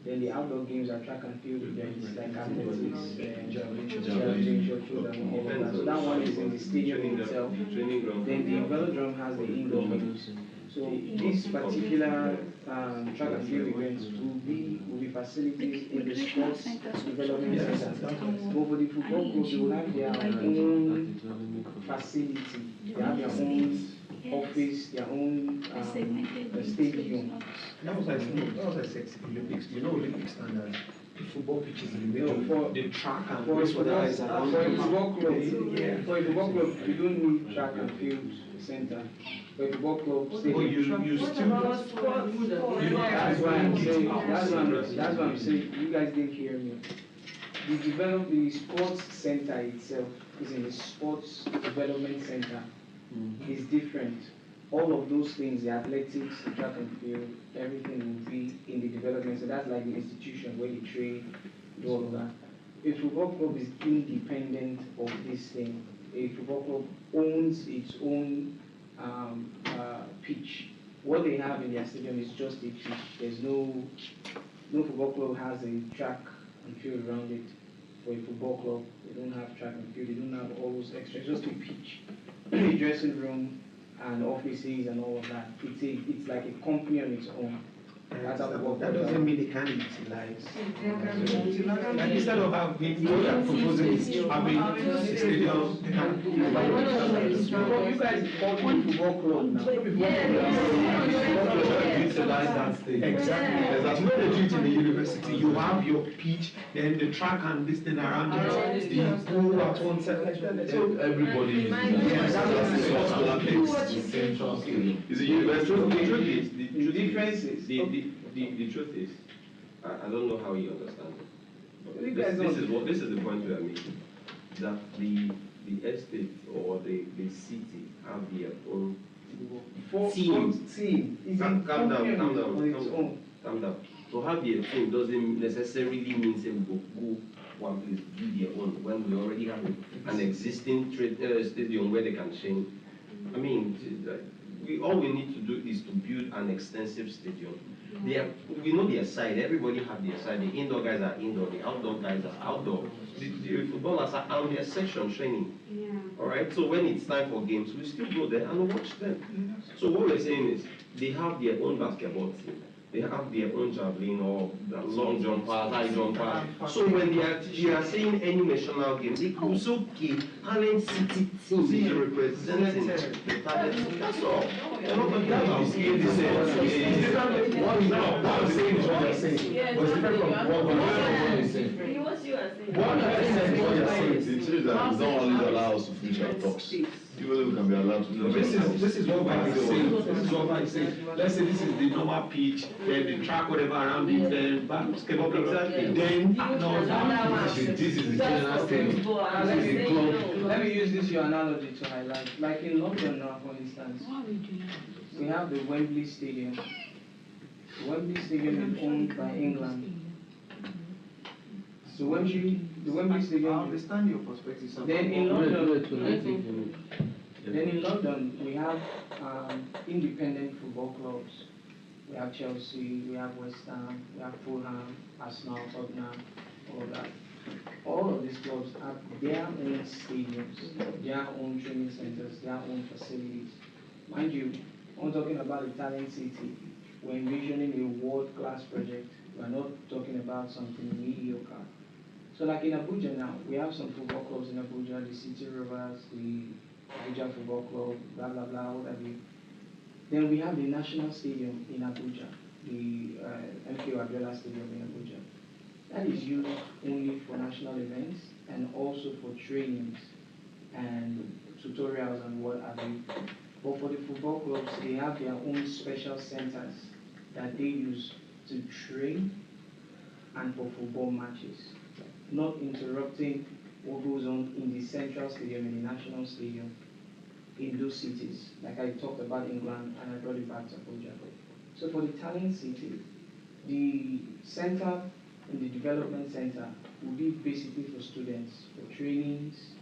Then the outdoor games are track and field events like athletics, javelin, shot put, and all of that. So that one is in the stadium itself. Then the velodrome has the indoor games. So this particular track and field events will be facilitated in the sports development center. But for the football clubs, they will have their own facility. They have their own office, their own stadium. That was like Olympics. You know Olympic standards. The football pitches in the middle. For the track and for race, whatever is around. For a football club, you don't need track and field center. For a football club, stadium. You still. That's why I'm saying. That's why I'm saying. You guys didn't hear me. The sports center itself is in the sports development center. Is different. All of those things, the athletics, the track and field, everything will be in the development. So that's like the institution where they train, do all of that. A football club is independent of this thing. A football club owns its own pitch. What they have in their stadium is just a pitch. There's no football club has a track and field around it. For a football club, they don't have track and field. They don't have all those extras. Just a pitch. A dressing room and offices and all of that. It's like a company on its own. That's how that doesn't mean they can't utilize. Like instead of having what they are proposing is having a stadium. You guys call it football club now. Utilize that stadium. Exactly. That's what they do it in the university. You have your pitch, then the track and this thing around it, the pool at one side. So everybody is Is it university? The difference is The truth is, I don't know how you understand it. This is the point we are making. That the estate or the city have their own team. Calm down. To have their team doesn't necessarily mean they will go one place to do their own when we already have an existing stadium where they can train. I mean, all we need to do is to build an extensive stadium. We know their side, everybody have their side. The indoor guys are indoor, the outdoor guys are outdoor. The footballers are on their section training. Alright, so when it's time for games, we still go there and watch them. So what we're saying is, they have their own basketball team. They have their own javelin or long jumpers, high jumpers. So when they are saying any national game, they could say, okay, Talent City team representing the talent. That's all. They're not talking about It's different. What I'm saying is what you're saying. But it's different from what you're saying. What you're saying is what you're saying. don't always allow us to finish our talks. Even we can be allowed to finish our talks. This is what Mike is saying. This is what Mike is saying. Let's say this is the normal pitch, then the track, whatever around it, then basketball, exactly. Then This is the general statement. Let me use this your analogy to highlight. Like in London now, for instance, we have the Wembley Stadium. The Wembley Stadium is owned by England. So the Wembley I Stadium. understand your perspective, sir. Then in London, we have independent football clubs. We have Chelsea, we have West Ham, we have Fulham, Arsenal, Tottenham, all that. All of these clubs have their own stadiums, their own training centers, their own facilities. Mind you, I'm talking about the Talent City. We're envisioning a world-class project. We're not talking about something mediocre. So like in Abuja now, we have some football clubs in Abuja, the City Rovers, the Abuja Football Club, blah, blah, blah, what have you. Then we have the National Stadium in Abuja, the MK Abiola Stadium in Abuja. That is used only for national events and also for trainings and tutorials and what have you. But for the football clubs, they have their own special centers that they use to train and for football matches, not interrupting what goes on in the Central Stadium, in the National Stadium, in those cities, like I talked about England, and I brought it back to Abuja. So for the Talent City, the center and the development center will be basically for students, for trainings,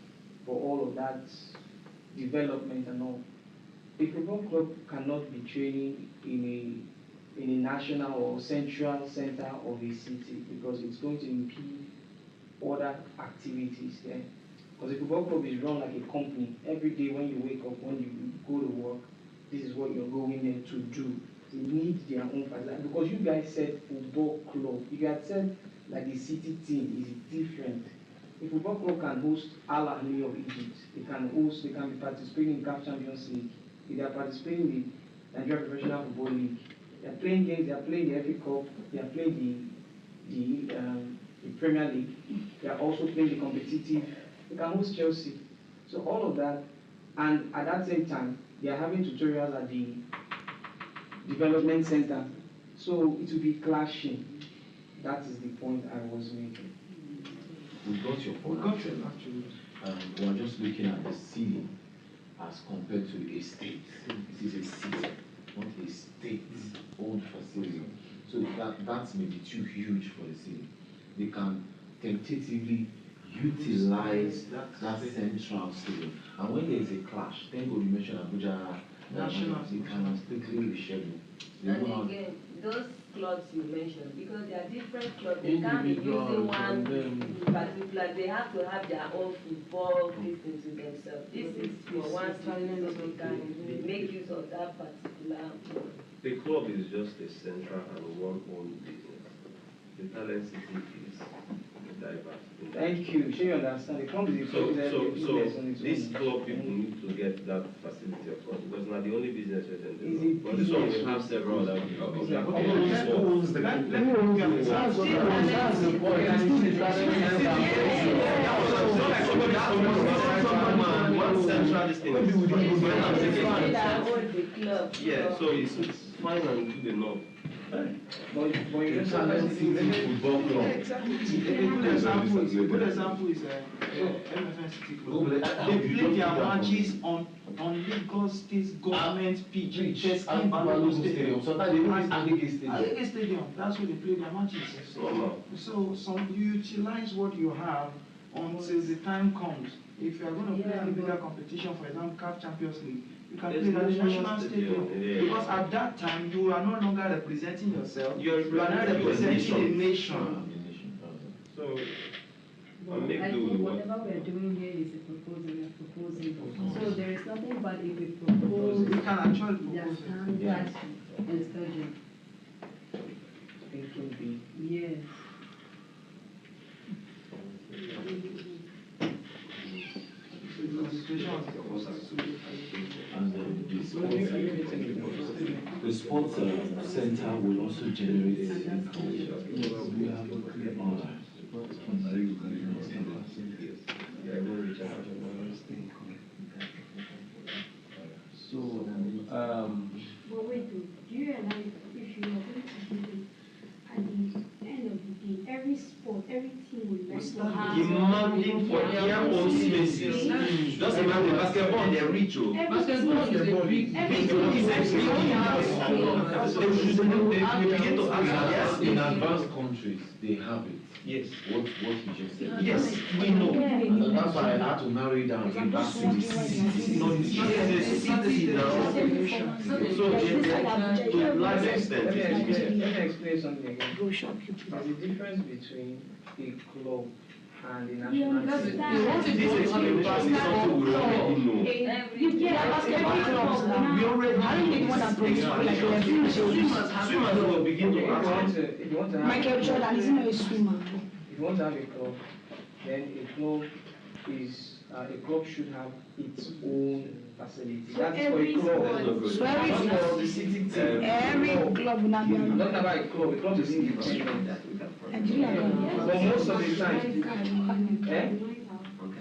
for all of that development and all. A football club cannot be training in a national or central center of a city because it's going to impede other activities there. Because a football club is run like a company. Every day when you wake up, when you go to work, this is what you're going there to do. They need their own facility. Because you guys said football club. If you had said like the city team is different. A football club can host Al Ahly of Egypt. They can be participating in CAF Champions League. If they are participating in the Nigeria Professional Football League, they are playing games, they are playing the FA Cup, they are playing the Premier League, they are also playing the competitive, they can host Chelsea. So all of that, and at that same time, they are having tutorials at the development center. So it will be clashing. That is the point I was making. We got your point. Actually. We are just looking at the city as compared to a state. This is a city, not a state-owned facility. So that may be too huge for the city. They can tentatively utilize that central stadium. And when there is a clash, then you mention Abuja, they can quickly reschedule. And again, those clubs you mentioned, because they are different clubs, they can't be using one in particular. They have to have their own football business to themselves. This is for one student, so they can make use of that particular. The club is just a central and one-owned business. The Talent City is diverse. Thank you. Sure, you understand. The club is so these club people need to get that facility of course because now the only business we can do. But this one we have several other people. Who owns the club? One central this thing. Yeah, so it's fine and good enough. But you football club. Exactly. A good example is MFN City Club. They play their matches on Lagos State government pitch. Stadium. Sometimes they use Agege Stadium. That's where they play their matches. So you utilize what you have until the time comes. If you are going to play any bigger competition, for example, CAF Champions League, you can play at the national stadium. Because at that time, you are no longer representing yourself. You are not representing a nation. So, I think whatever we are doing here is a proposal. We are proposing. So there is nothing bad if we propose. We can actually propose standards and study. It will be. Yes. And the sports center will also generate income. We have all right. But wait, do you realize if you are going to do it at the end of the day, every sport, every team will like to have demanding for their own spaces. Just imagine basketball, they're rich. Basketball is a big They begin to ask, yes, In advanced countries, they have it. yes, What you just said. yes, we know. And that's why I had to narrow it down. In that city. No, it's a city now. So to a large extent, Let me it's explain something again. There's a difference between a club and a national team. this explanation is something we already know. We already swimmers will begin to ask. If you want to have Michael Jordan is not a swimmer. if you want to have a club, then a club should have its own facility. That's for a club. So every Not for the city team. every club will not be I'm not about a club. A club is independent. Nigeria. But most of the time,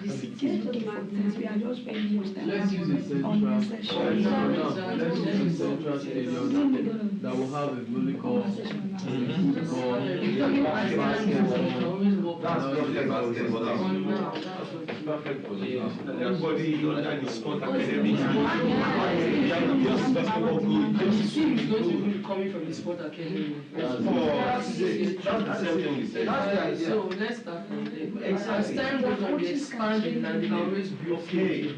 The city is looking for things. We are just spending most time Let's use a central. unnecessary. Let's use a central stadium that will have a volleyball, football, That's perfect for the everybody under the sport academy. Just basketball good. Coming from the sport academy. That's the same thing we said. So let's start from there. As time goes on, we expand it and they can always build. Okay.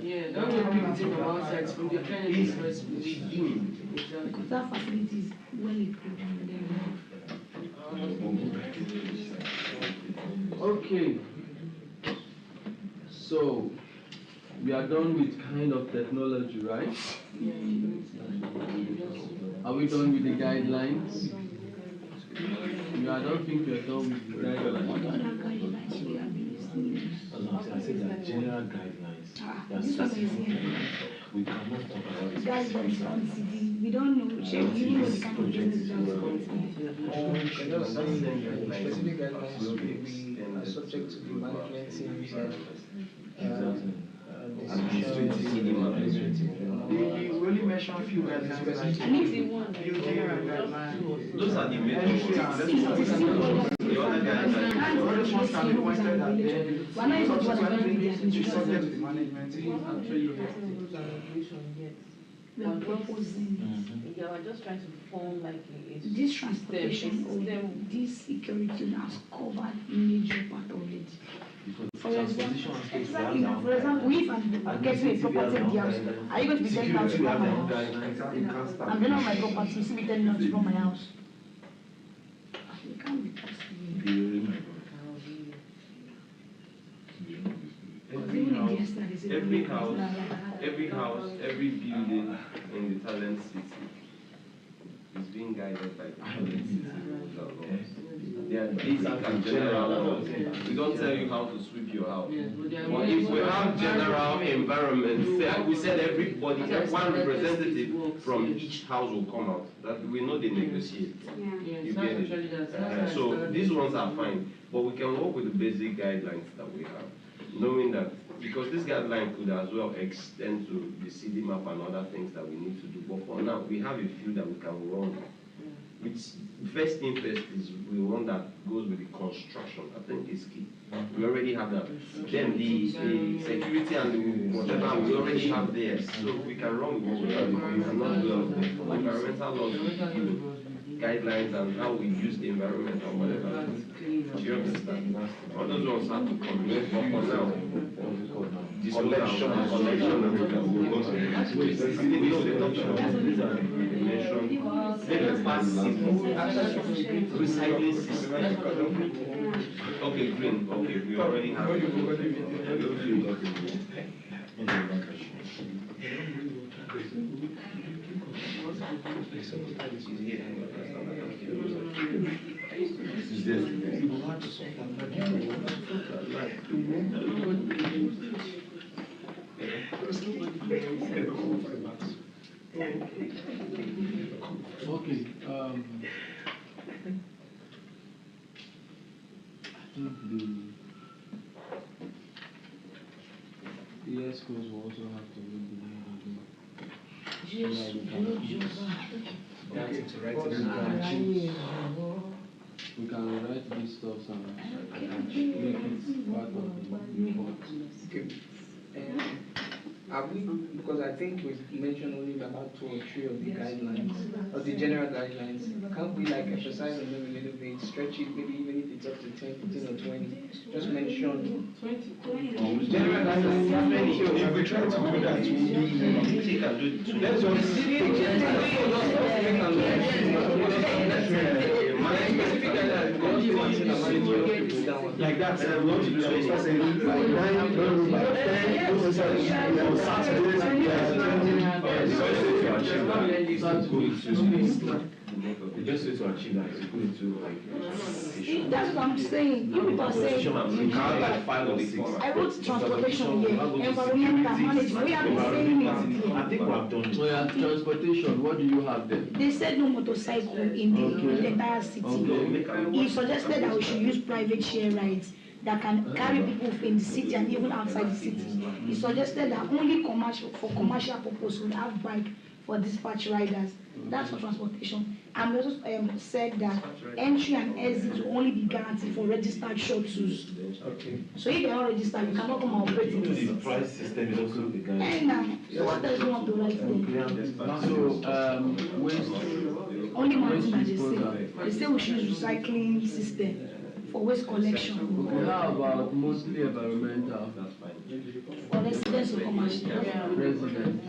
Yeah, don't go pick the team from outside, from the kind of first Exactly. Because that facility is well equipped and Okay. So we are done with kind of technology, right? Are we done with the guidelines? I don't think we are done with the guidelines. I said there are general guidelines. There are specific. We cannot talk about it. that's the responsibility. We don't know which you know the kind of business that specific guidelines will be subject to the management team's We only mention a few guidelines. and if they want, Those are the main ones. The other guys are All those ones can be pointed at them. we're not even Subsequently, it is subject to the management team. we are proposing Yeah, we're just trying to form like a this transportation or this security has covered major part of it. For example, exactly. For example, if I'm getting a property in the house, are you going to be telling us to run my house? I'm going on my property, you see me telling us to run my house. It can't be possible. Every house, every building in the talent city is being guided by the talent city laws. They are basic and general laws. We don't tell you how to sweep your house. But if we have general environment, we said everybody, one representative from each house will come out. That we know they negotiate. You get it? So these ones are fine, but we can work with the basic guidelines that we have, knowing that because this guideline could as well extend to the CD map and other things that we need to do. But for now, we have a few that we can run. Which first thing first is we want that goes with the construction. I think is key. We already have that. Then the security and the whatever we already have there, so we can run with what we have. We cannot do environmental laws, guidelines, and how we use the environment and whatever. Do you understand? All those ones have to come. But for now, collection and recycling system. Okay, green. Okay, we already have it. Okay. I think the the ESCOs will also have to look behind the door. We can write these stuff and make it part of the report. Okay. Have we, because I think we mentioned only about 2 or 3 of the guidelines, or the general guidelines. Can't we like emphasize on them a little bit, stretch it, maybe even if it's up to 10, 15 or 20? Just mention 20. General guidelines. If we try to do that, let's just like that. The best way to achieve that is to go into like That's what I'm saying. You people are saying, you can't like 5 or 6. I wrote transportation here, environmental management. We have been saying it. I think we have done it. So yeah, transportation, what do you have there? They said no motorcycle in the entire city. He suggested that we should use private share rides that can carry people in the city and even outside the city. He suggested that only commercial purpose would have bike for dispatch riders. That's for transportation. And we also said that entry and exit will only be guaranteed for registered shuttles. Okay. So if you're not registered, you cannot come and operate in the city. The price system is also the guy. So what does he want to write there? So waste Only one thing that they disposal. say. They say we should use recycling system for waste collection. Okay, how about mostly environmental? For residents or commercial. Residents.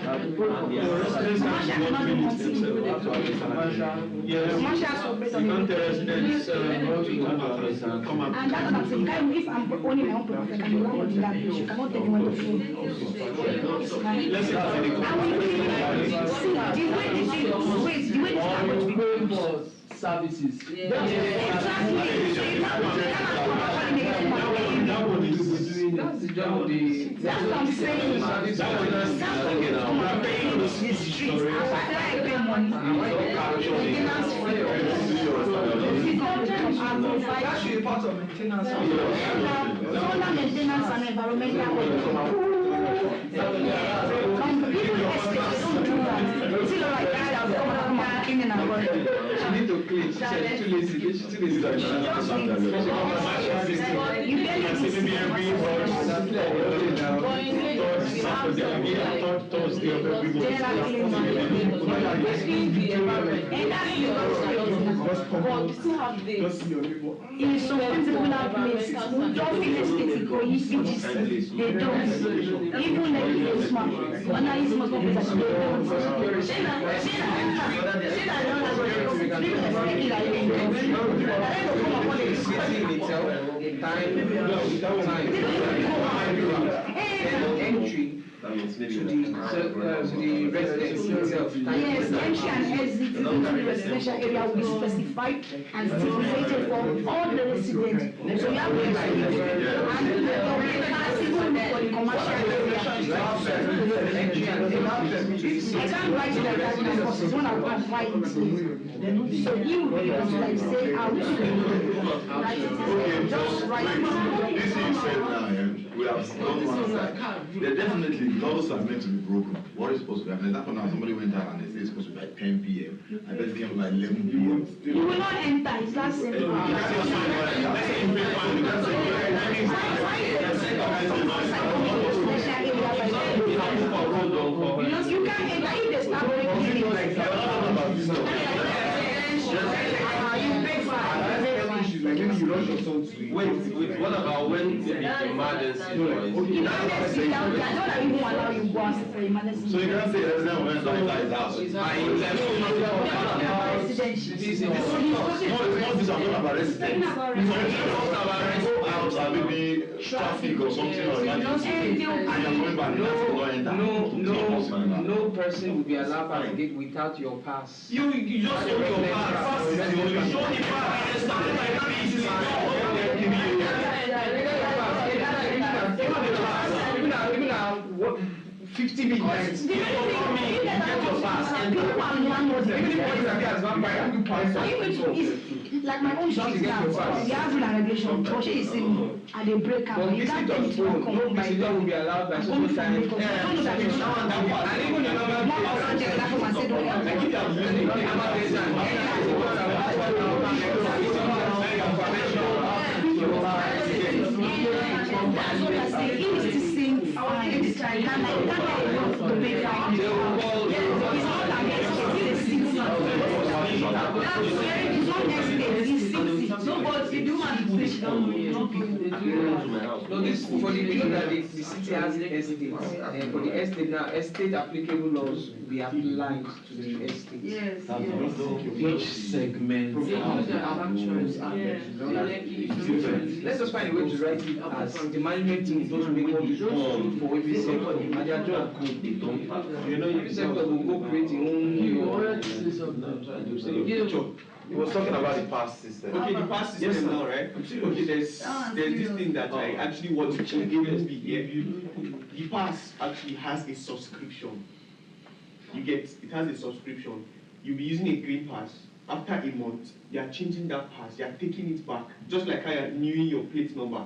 Commercial operate on the residents and that's what I'm saying. If I'm owning my own property, I can be landlord in that place. You cannot tell me when to do. The way this are going to be going for services. That's the job of the. That's what I'm saying. That's what I'm That should be part of maintenance. Solar maintenance and environmental people estate, they don't do that. It's still like that, I'll come and cleaning and work. She need to clean. She said too lazy. She's too lazy. You barely in some particular places, don't feel aesthetic or you feel just, they don't. Even like this man, when I use my company, they Entry to the residence itself. Yes, entry and exit into the residential area will be specified and stipulated for all the residents. So you have to and for the commercial area. I can't write it like that because it's one of my fighting. So you will be able to like say out. Just write it. This is said now, we have done one side. There definitely laws are meant to be broken. What is supposed to happen? For example, now somebody went out and they say it's supposed to be like 10 p.m. I bet it came like 11 p.m. You will not enter, it's that simple. Because you can't enter if they start breaking it. You pay fine. Wait, what about when maybe emergency? Emergency, I don't even allow you go and for emergency. So you can't say resident will enter his house. Residential. Not about residents. Out and maybe traffic or something or emergency. And you're going back, No person will be allowed by the gate without your pass. You just show your pass. You show the pass. Even 50 minutes. You get your pass. People are landlords. like my own street now, we have rule and regulation, but she is saying, and they break out, you can't tell me to not come by visitor will be allowed by social time. because I don't know that it's not And even the normal one around there, that one say don't come. That's what I say, if it's the same fine, it's like that, like to pay fine. It's not like it's 60. It's not estate, it's 60. No, but if you want to say she don't know, you don't pay. No, this for the people that the city has estates, and for the estate now, estate applicable laws be applied to the estate. Yes, Each segment. Let's just find a way to write it as the management team does make all the rules for every sector, and their job every sector will go create their own. He was talking about the past system. Okay, the past system now, right? Okay, there's this thing that I actually want to check against me here. The pass actually has a subscription. It has a subscription. You'll be using a green pass. After a month, they are changing that pass, they are taking it back. Just like how you are renewing your plate number.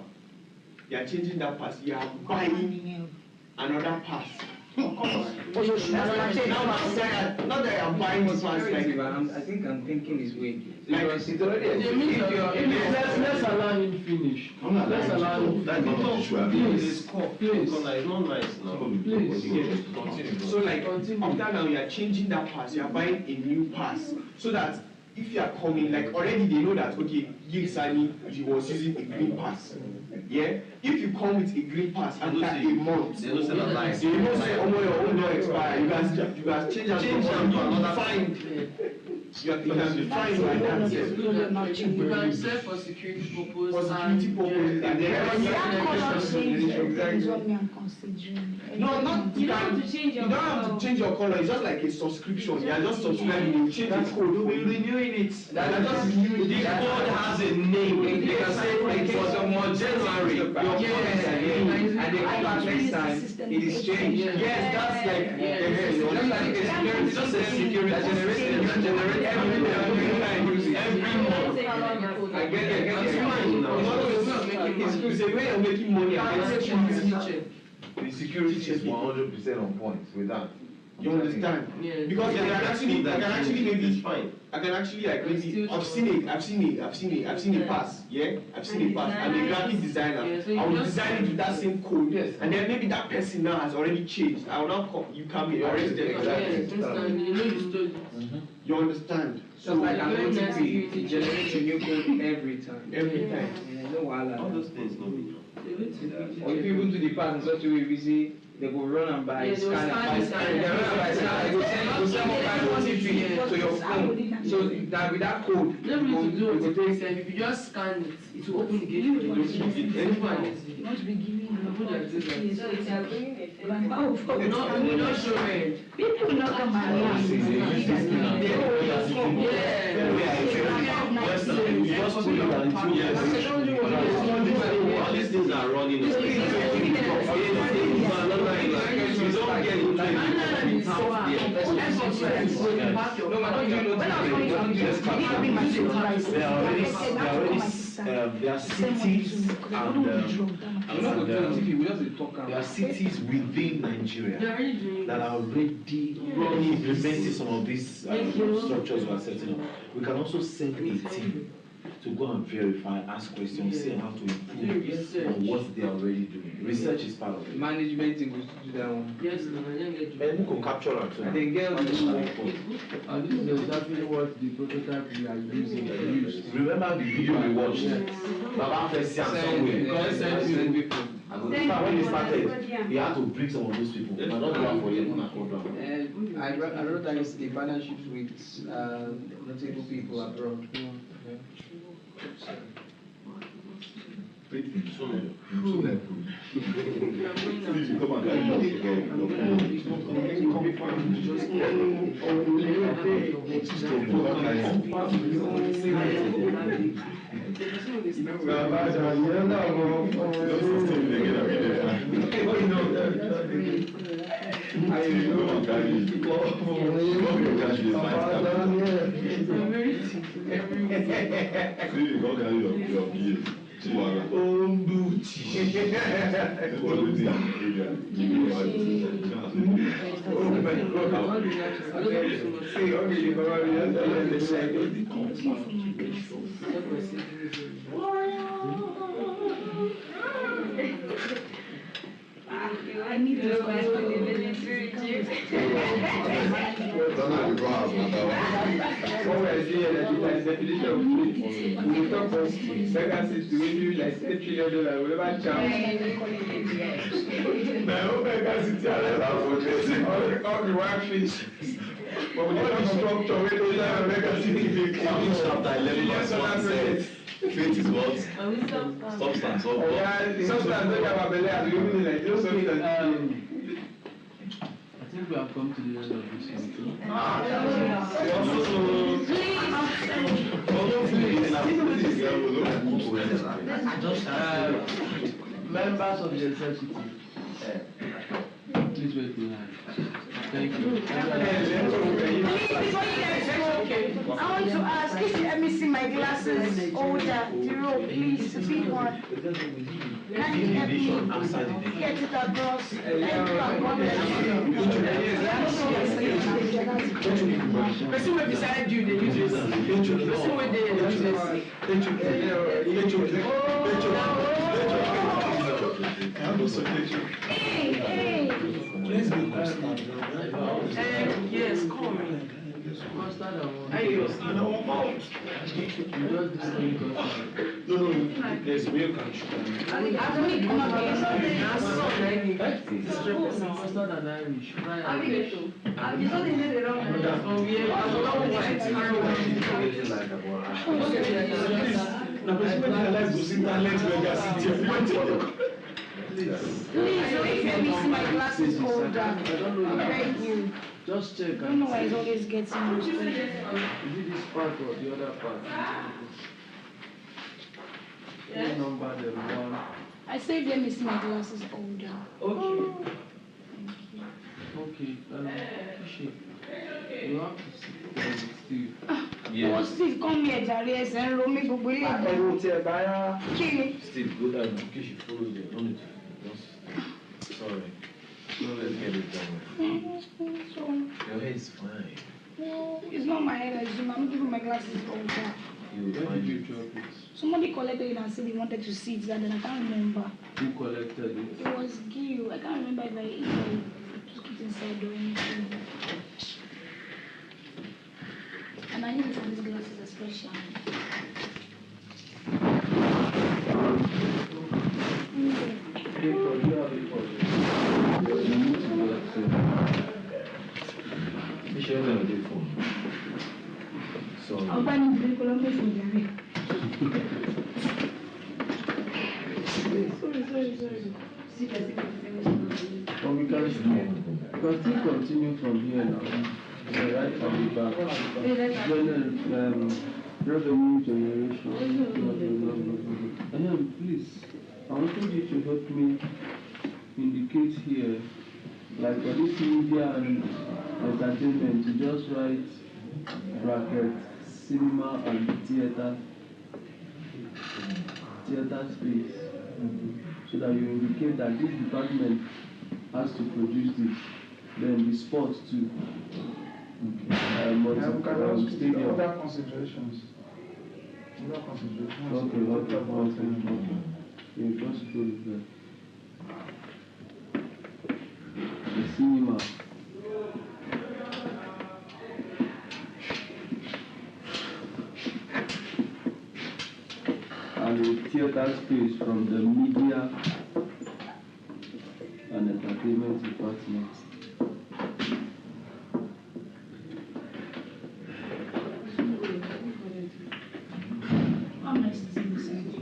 They are changing that pass, you are buying another pass. Of course. Not that I'm buying this pass like I think I'm thinking this way. Because it's already Let's allow him finish. Let's allow him. It's not nice now. So like after now you are changing that pass, you are buying a new pass. So that if you are coming, like already they know that okay, Gigsani he was using a green pass. Yeah? If you come with a green pass after a month, they don't say that lie. They don't say oh your own law expire. You guys change them to another fine. You can be fined like that. You can sell for security purpose. For security purposes. And then Is what me I'm considering. no, not you don't have to change your color. It's just like a subscription. You are just subscribing. You change the code. You'll be renewing it. The code has a name. They can say for some more January, your code is a name, and they come back next time, it is changed. Yes, that's like it's just a security that generates every month. I get it. It's a way of making money. The security is 100% on point with that. You understand? Yeah. Because I can actually maybe fine. I can actually like maybe I've seen a pass, yeah? I've seen a pass. I'm a graphic designer. I will design it with that same code. Yes. And then maybe that person now has already changed. I will not come, you come in, arrested. You understand? So like an OTP, it generates a new code every time. Every time. No wahala. All those things no be. Or if you go to the pass in such a way, we see they go run and buy scanner. They run and buy scanner. They go send more kind of OTP to your phone. So that with that code, You don't need to do it if you just scan it, it will open the gate for you. You must be giving So if you are bringing a We not show it. people will not come and learn. All these things are running. You don't get into it. There are cities there are cities within Nigeria that are already implementing some of these structures we are setting up. We can also send a team to go and verify, ask questions, see how to improve on what they are already doing. Research is part of it. Management thing to do that one. Yes, no, I didn't get you. And who can capture that too? I think girl And this is exactly what the prototype we are using used. Remember the video we watched? Baba first somewhere. Send And people. when he started, he had to bring some of those people. I don't know for them. I wrote that it's the partnerships with notable people abroad. carry your gear. I need to go to the Faith is what? Substance of what? I think we have come to the end of this meeting. Members of the executive, please wait behind. Thank you. Please, before you guys go, I want to ask, if you let me see my glasses older, zero, please, the big one. Can you help me get it across? Person wey beside you, they use this. Person wey dey use Let's be yes, come. No, there's milk and sugar. Mustard and Irish. Please, if you miss my glasses holder, I beg you. Just check. I don't know why it's always getting lost. Is it this part or the other part? Yes. Number the one. I said let me see my glasses holder. Okay. Okay. Appreciate. You have to sit down with Steve. Yes. Oh, Steve, come here, Jerry. And roll me Google. Steve, go down. Okay, she follows you. No need to. Sorry. No, let's get it done. Your hair is fine. No, it's not my hair. I'm giving my glasses holder. You will find it. Somebody collected it and said they wanted to see it, and then I can't remember. Who collected it? It was Gil. I can't remember if I took it inside or anything. And I need to have these glasses especially. I'll buy you the Columbus for Jerry. Sorry. But we can still continue from here now. Right at the back. Revenue generation. And please, I wanted you to help me indicate here, like for this media and entertainment, to just write bracket cinema and theater space, so that you indicate that this department has to produce this, then the sports too. Stadium. Other considerations. Okay. You just go there. The cinema. And the theater space from the media and entertainment department. How much is it beside you?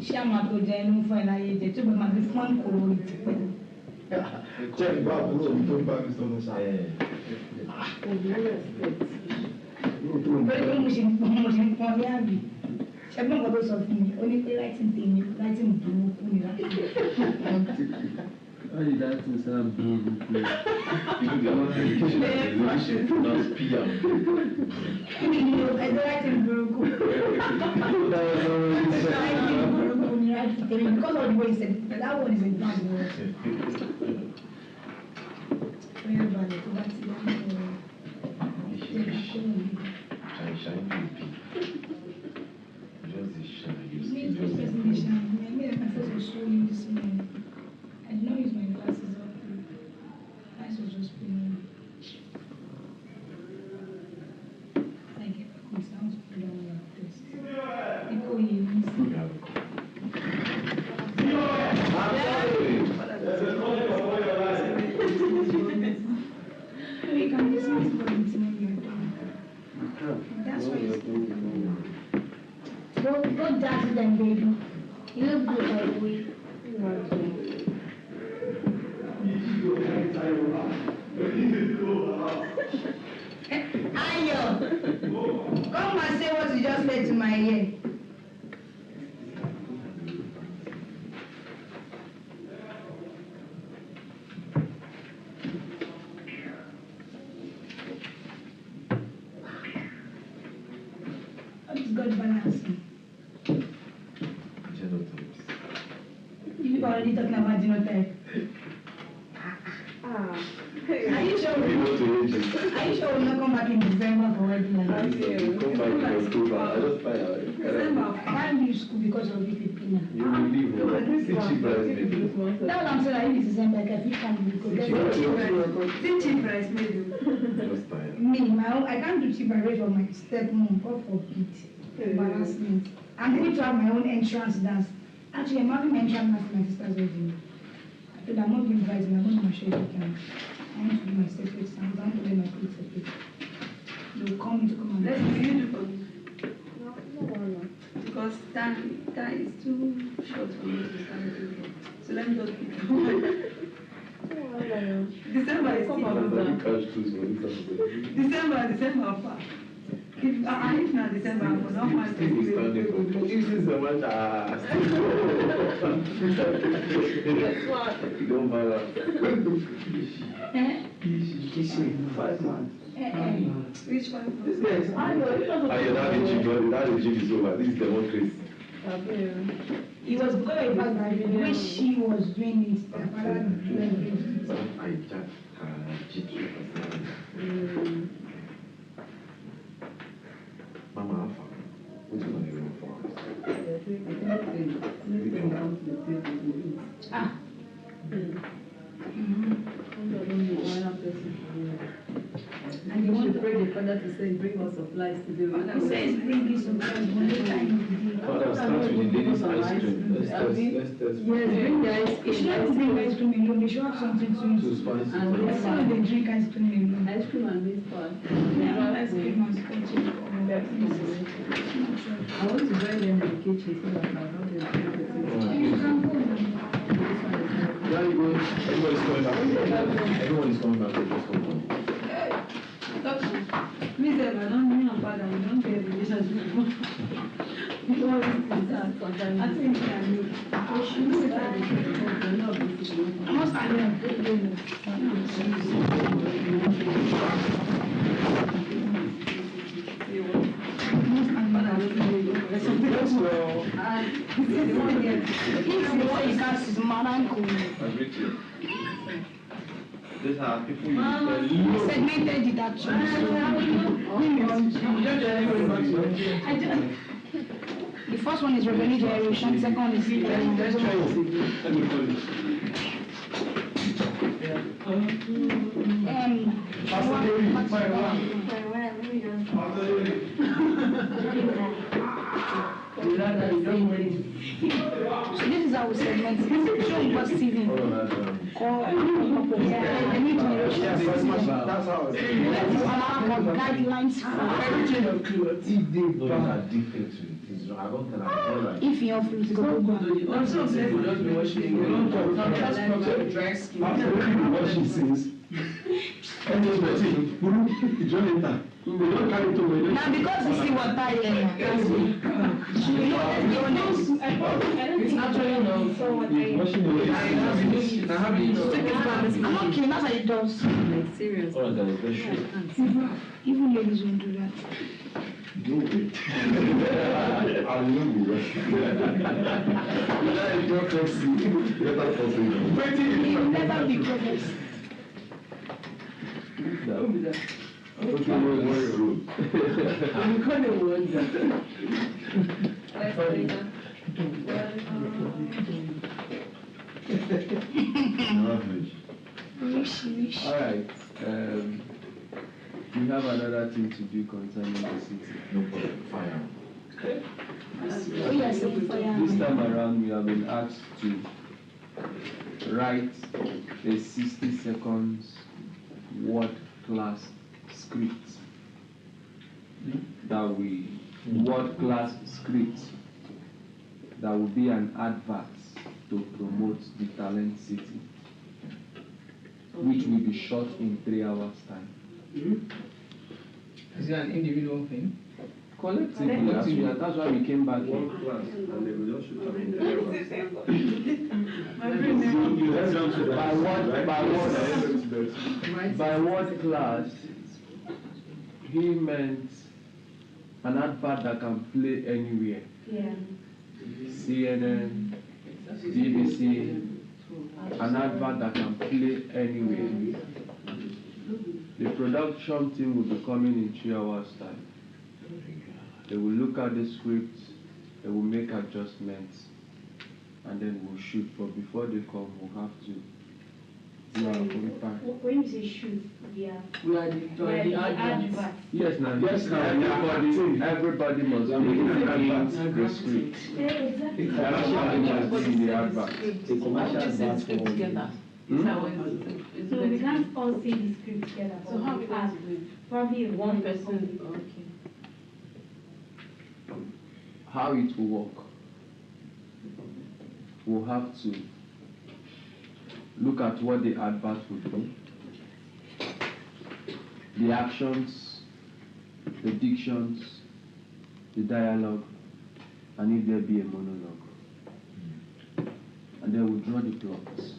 Ṣé àwọn àtòjà inú fún ẹ̀ láyé jẹ tí ó bẹ̀ máa fi fún àǹkóró orí ti pẹ́? Check back, bro. Don't buy Mr. Musa. Bẹ́ẹ̀ni mo ṣe ń pọn ní àbí. Ṣẹ́gbọ́n kan tó sọ fún mi, ó ní pé writing tèmi, writing burúkú ni láti. Why did that thing sound blue? Because the other education is not PM. Ẹ̀dọ́ writing burúkú. Because of the way he said it, that one is a bad word. Shine, baby. Just this shine. This presentation, I made a message to show you this morning. I did not use my glasses up. My eyes was just playing. Like if I could sound to put on like this. People hear me. We can dismiss what it's when you're done. That's why it's Go dance with them, baby. You look good, by the way. Ayo, come and say what you just said to my ear. What is God balancing? Genotypes. You already talking about genotype. Are you sure? Are you sure we'll not come back in December for wedding like that? Come back in October. I just find out. December, I can't leave school because of VPP now. You will leave. See cheap rice, baby. That's what I'm saying. I leave December, like I feel can't because Cheap rice made you. Just tired. me, my own, I can't do cheap rice for my stepmom. God forbid. Embarrassment. I'm going to have my own entrance dance. Actually, I'm having my entrance dance for my sister's wedding. I told her I'm not doing brides, I'm not going to show you can. I want to do my separate sounds. I want to wear my clothes separate. They'll call me to come and Let's do you do for me. No. Because time is too short for me to stand here. So let me just pick it. December is still December far. If not December, I will not want to Steve is standing for this is the one you don't bother. Which 5 months? This guy is that the gym is over. This is democracy. It was because of the fact that the way she was doing it, her father doing it. Mama Alpha, which one are you going for? Ah. And you want to pray the Father to say, bring us supplies to do. He says, bring me supplies, but no time. Father, start with the ladies' ice cream. Let's test. Yes, bring the ice They should not bring ice cream alone, they should have something to eat. Too spicy. And They say they drink ice cream alone. ice cream and meat pie. Yeah, ice cream and scotch. I want to join them in the kitchen so that I have them. You can go. Where are you going? Everybody's coming back. Everyone is coming back. Just come on. Me say, I don't know about that. We don't get relationship. You know what it is that? I think I need. I Most of them. These are people you Segmented it actually. The first one is revenue generation, the second is so this is how we segment it. Show positive revenue generation. That's how Guidelines for everything of clothes. Those are different to this I don't tell her. If you're free to go back. Also, people just be washing. They don't talk. That's problem. Dry skin. Washing since. Any person, you don't enter. They don't carry to me. Now because you see what I am, that's it. It's actually no. Washing away. I have it. I'm okay, that's how it does. Like serious. Alright, then it's very short. Even ladies won't do that. Do it. I'll not be rushing. That is prophecy. Better prophecy. You'll never be prophets. Don't be that. Okay, I'm gonna wonder. Alright, we have another thing to do concerning the city. No problem, fire. Oh, yes, fire. This time around, we have been asked to write a 60 seconds word class script word class script that will be an advert to promote the talent city, which will be shot in 3 hours time. Is it an individual thing? Collectively, that's why we came back here. One class, and they will just shoot up in By what class, he meant an advert that can play anywhere. Yeah. CNN, BBC, an advert that can play anywhere. The production team will be coming in 3 hours time. They will look at the script, they will make adjustments, and then we'll shoot. But before they come, we'll have to do our own part. When you say shoot, yeah. We are the advert. Yes, now, everybody must be in the script. Exactly. Everybody must be in the advert. The commercial advert for together. So we can't all see the script together. So how we have probably one person. Okay. How it will work, we'll have to look at what the advert will do, the actions, the dictions, the dialogue, and if there be a monologue. And then we'll draw the plots.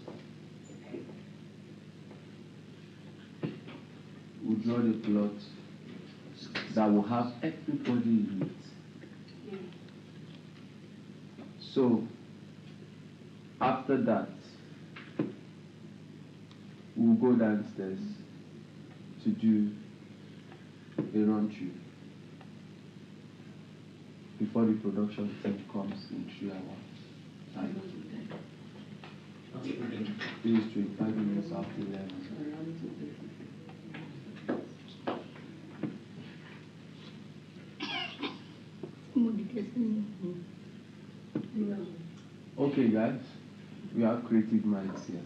We'll draw the plot that will have everybody in it. So, after that, we'll go downstairs to do a run-through before the production team comes in 3 hours. It is 25 minutes after 11. Okay, guys, we have creative minds here.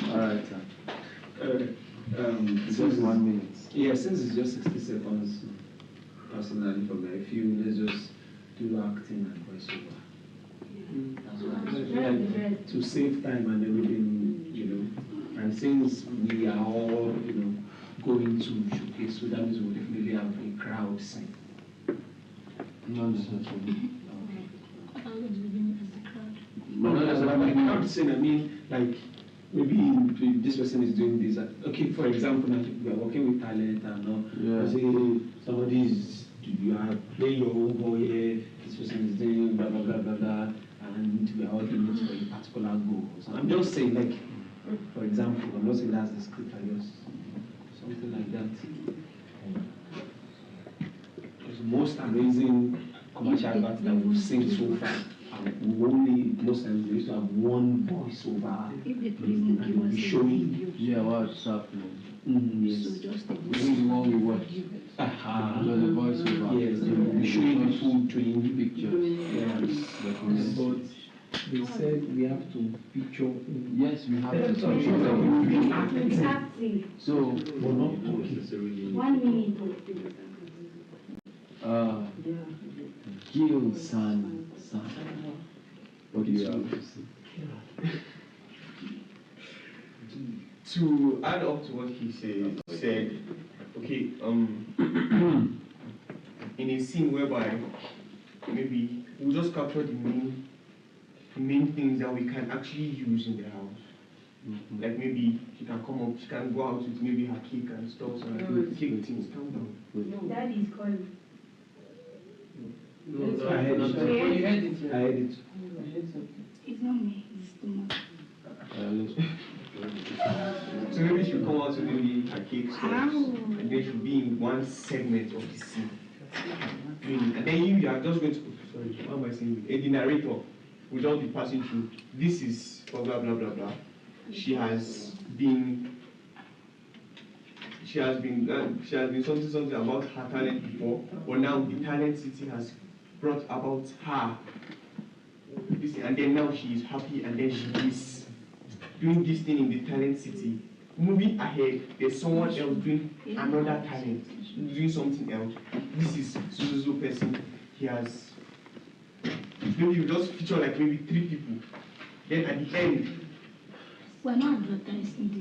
All right, sir. Just 1 minute. Yeah, since it's just 60 seconds, personally, for me, I feel let's just do acting and voiceover. That's what I like to save time and everything, you know. And since we are all, you know, going to showcase, so that means we'll definitely have a crowd scene. Not necessarily. No, by crowd scene, I mean, like, maybe this person is doing this. Okay, for example, now we are working with talent and all. Yeah. Say somebody is, you are playing your own boy here, this person is doing blah, blah, blah, blah, blah, and we are all doing it for a particular goal. So I'm just saying, like, for example, I'm not saying that's the script, I just, something like that. Because most amazing commercial adverts that we've seen so far, we only, most times we used to have one voiceover and we'll be showing. Yeah, what's happening? Yes. This is the one we watch. So the voiceover. Yes, they will be showing the full doing pictures. Yes. But they said we have to feature in. Yes, we have to. Exactly. So, 1 minute. Gil San. What do you have to say? To add up to what he said, okay, in a scene whereby maybe we'll just capture the main things that we can actually use in the house. Like maybe she can come up, she can go out with maybe her cake and stuff, and cake things. Calm down. Daddy is calling. No, I heard it. I heard it. It's not me, it's too much. So maybe she'll come out with maybe her cake stuff, and then she'll be in one segment of the scene. And then you are just going to, sorry, what am I saying? The narrator will just be passing through. This is blah blah blah blah blah. She has been something about her talent before, but now the talent city has brought about her. And then now she is happy, and then she is doing this thing in the talent city. Moving ahead, there's someone else doing another talent, doing something else. This is Suzuzu person. He has maybe you just feature like maybe 3 people. Then at the end, we're not advertising the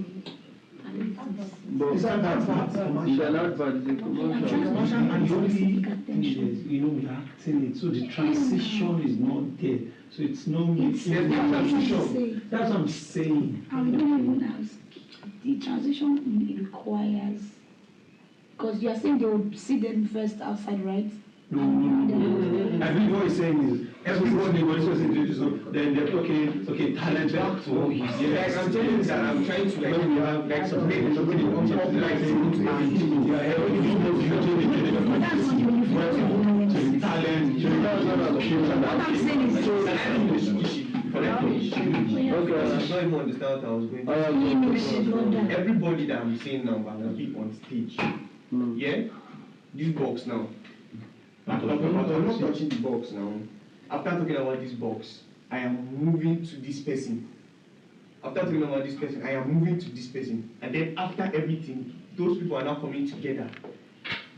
But it's an advert. It's an advert. It's a commercial. And the only thing is, we are acting it, so the transition is not there. So it's no transition. That's what I'm saying. And we don't even ask. The transition requires, because you are saying they will see them first outside, right? No. I think what he's saying is everybody wants to introduce them, then they're okay, talent back to yes, I'm telling you that I'm trying to like we have like some things somebody comes up like talent. What I'm saying is everybody that I'm saying now are gonna be on stage. Yeah? This box now. I'm not touching the box now. After talking about this box, I am moving to this person. After talking about this person, I am moving to this person. And then after everything, those people are now coming together.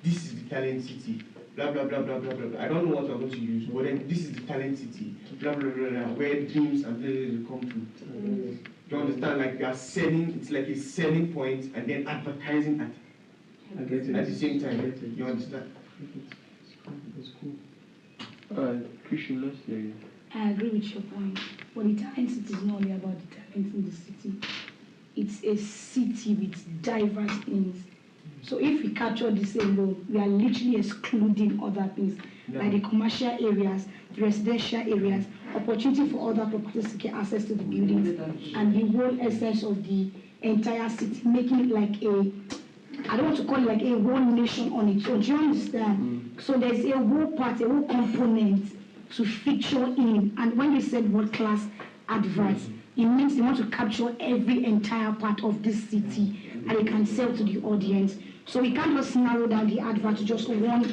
This is the talent city. Blah blah blah blah blah blah. I don't know what we're going to use, but then this is the talent city. Blah blah blah blah. Where dreams and blah come to. Do you understand? Like they are selling. It's like a selling point, and then advertising at the same time. You understand? That's cool. Christian, let's hear you. I agree with your point. But the talent city is not only about the talent in the city. It's a city with diverse things. So if we capture this alone, we are literally excluding other things, like the commercial areas, the residential areas, opportunity for other properties to get access to the buildings, and the whole essence of the entire city, making it like I don't want to call it like a whole nation on its own. Do you understand? So there's a whole part, a whole component to feature in. And when you said world-class adverts, it means they want to capture every entire part of this city and they can sell to the audience. So we can't just narrow down the advert to just one,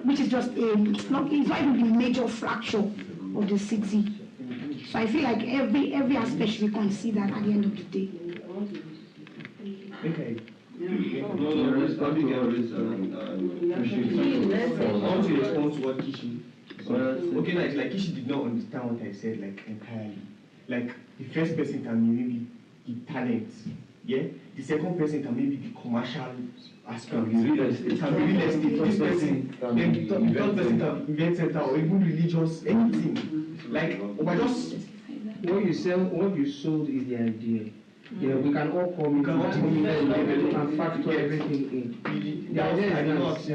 which is just it's not even the major fracture of the city. So I feel like every aspect should be considered at the end of the day. Okay. I want to respond to what Kishi. Okay, like Kishi did not understand what I said like entirely. Like the first person can be maybe the talent, yeah. The second person can maybe the commercial aspect. It can be real estate. This person, then the third person can be event center or even religious, anything. Like, but just what you sold is the idea. Yeah, we can all come and factor everything in. The idea is not say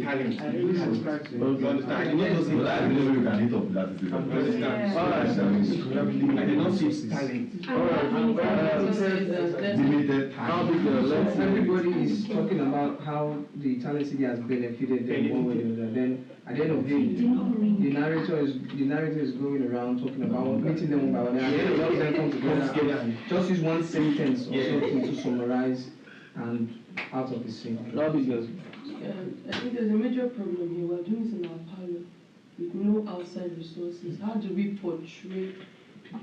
talent. I did not say talent. Everybody is talking about how the talent city has benefited them one way or the other. Then at the end of the day, the narrator is going around talking about meeting them by one. At the end of them come together. Just use one sentence or something to summarize and out of the scene. I think there's a major problem here. We're doing this in our parlor with no outside resources. How do we portray How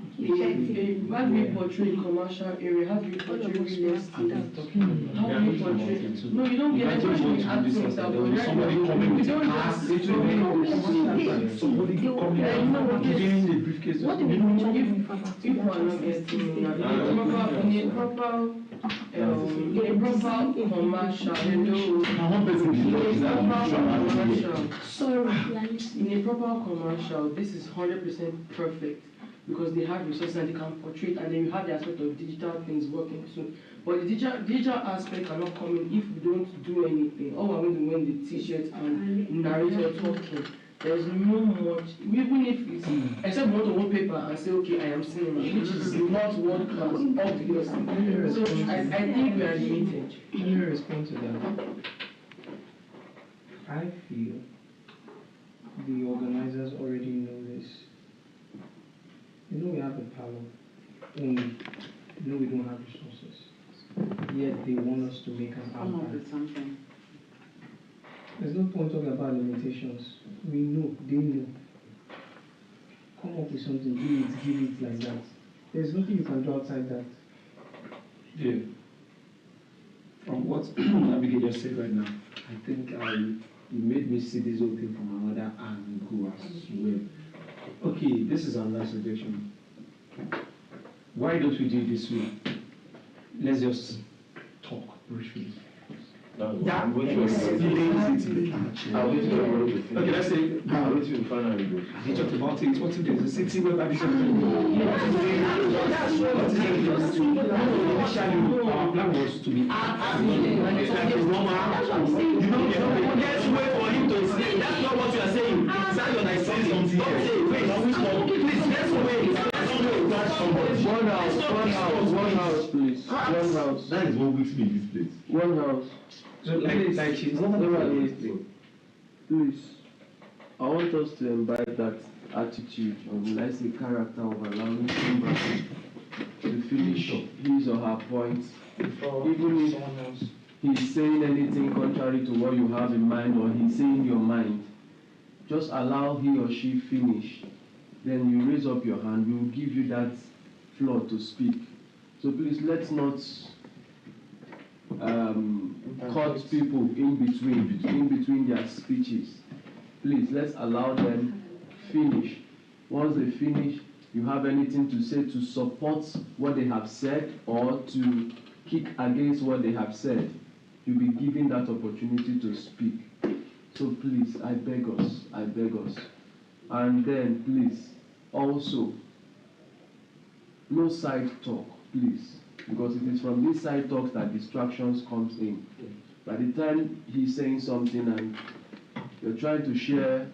do you portray commercial area? How do you portray real estate? How do you portray? No, you don't get it. Somebody coming with a car, somebody coming giving the briefcase. What do we portray? If you are not getting in a proper commercial, in a proper commercial, this is 100% perfect because they have resources and they can portray it, and then you have the aspect of digital things working too. But the digital aspect cannot come in if we don't do anything. All we're going to do when the t-shirt and narrator talking. There's no much, even if it's, except we want to hold paper and say, okay, I am cinema, which is not world class, obviously. So I think we are limited. Can you respond to that? I feel the organizers already know this. You know we have the power, only you know we don't have resources. Yet they want us to make an Come up impact. with something. There's no point talking about limitations. We know, they know. Come up with something, give it like that. There's nothing you can do outside that. Yeah. From what Abigail just said right now, I think it made me see this whole thing from another angle as well. Okay, this is another suggestion. Why don't we do it this way? Let's just talk briefly. That explains it. Okay, let's say he talked about it. What if there's a city where Bible initially our plan was to be like a Roma. You know, let's wait for him to say. That's not what you are saying. Zion, I say something here. Please, let's wait. One house, please. One house. That is what weeks me in this place. One house. So like she's not anything. Please, I want us to imbibe that attitude of, let's say, character of allowing somebody to finish his or her point, even if he's saying anything contrary to what you have in mind or he's saying your mind. Just allow he or she finish. Then you raise up your hand. We will give you that floor to speak. So please, let's not cut people in between their speeches. Please, let's allow them finish. Once they finish, you have anything to say to support what they have said or to kick against what they have said, you'll be given that opportunity to speak. So please, I beg us. And then please, also, no side talk, please. Because it is from this side talks that distractions comes in. By the time he's saying something and you're trying to share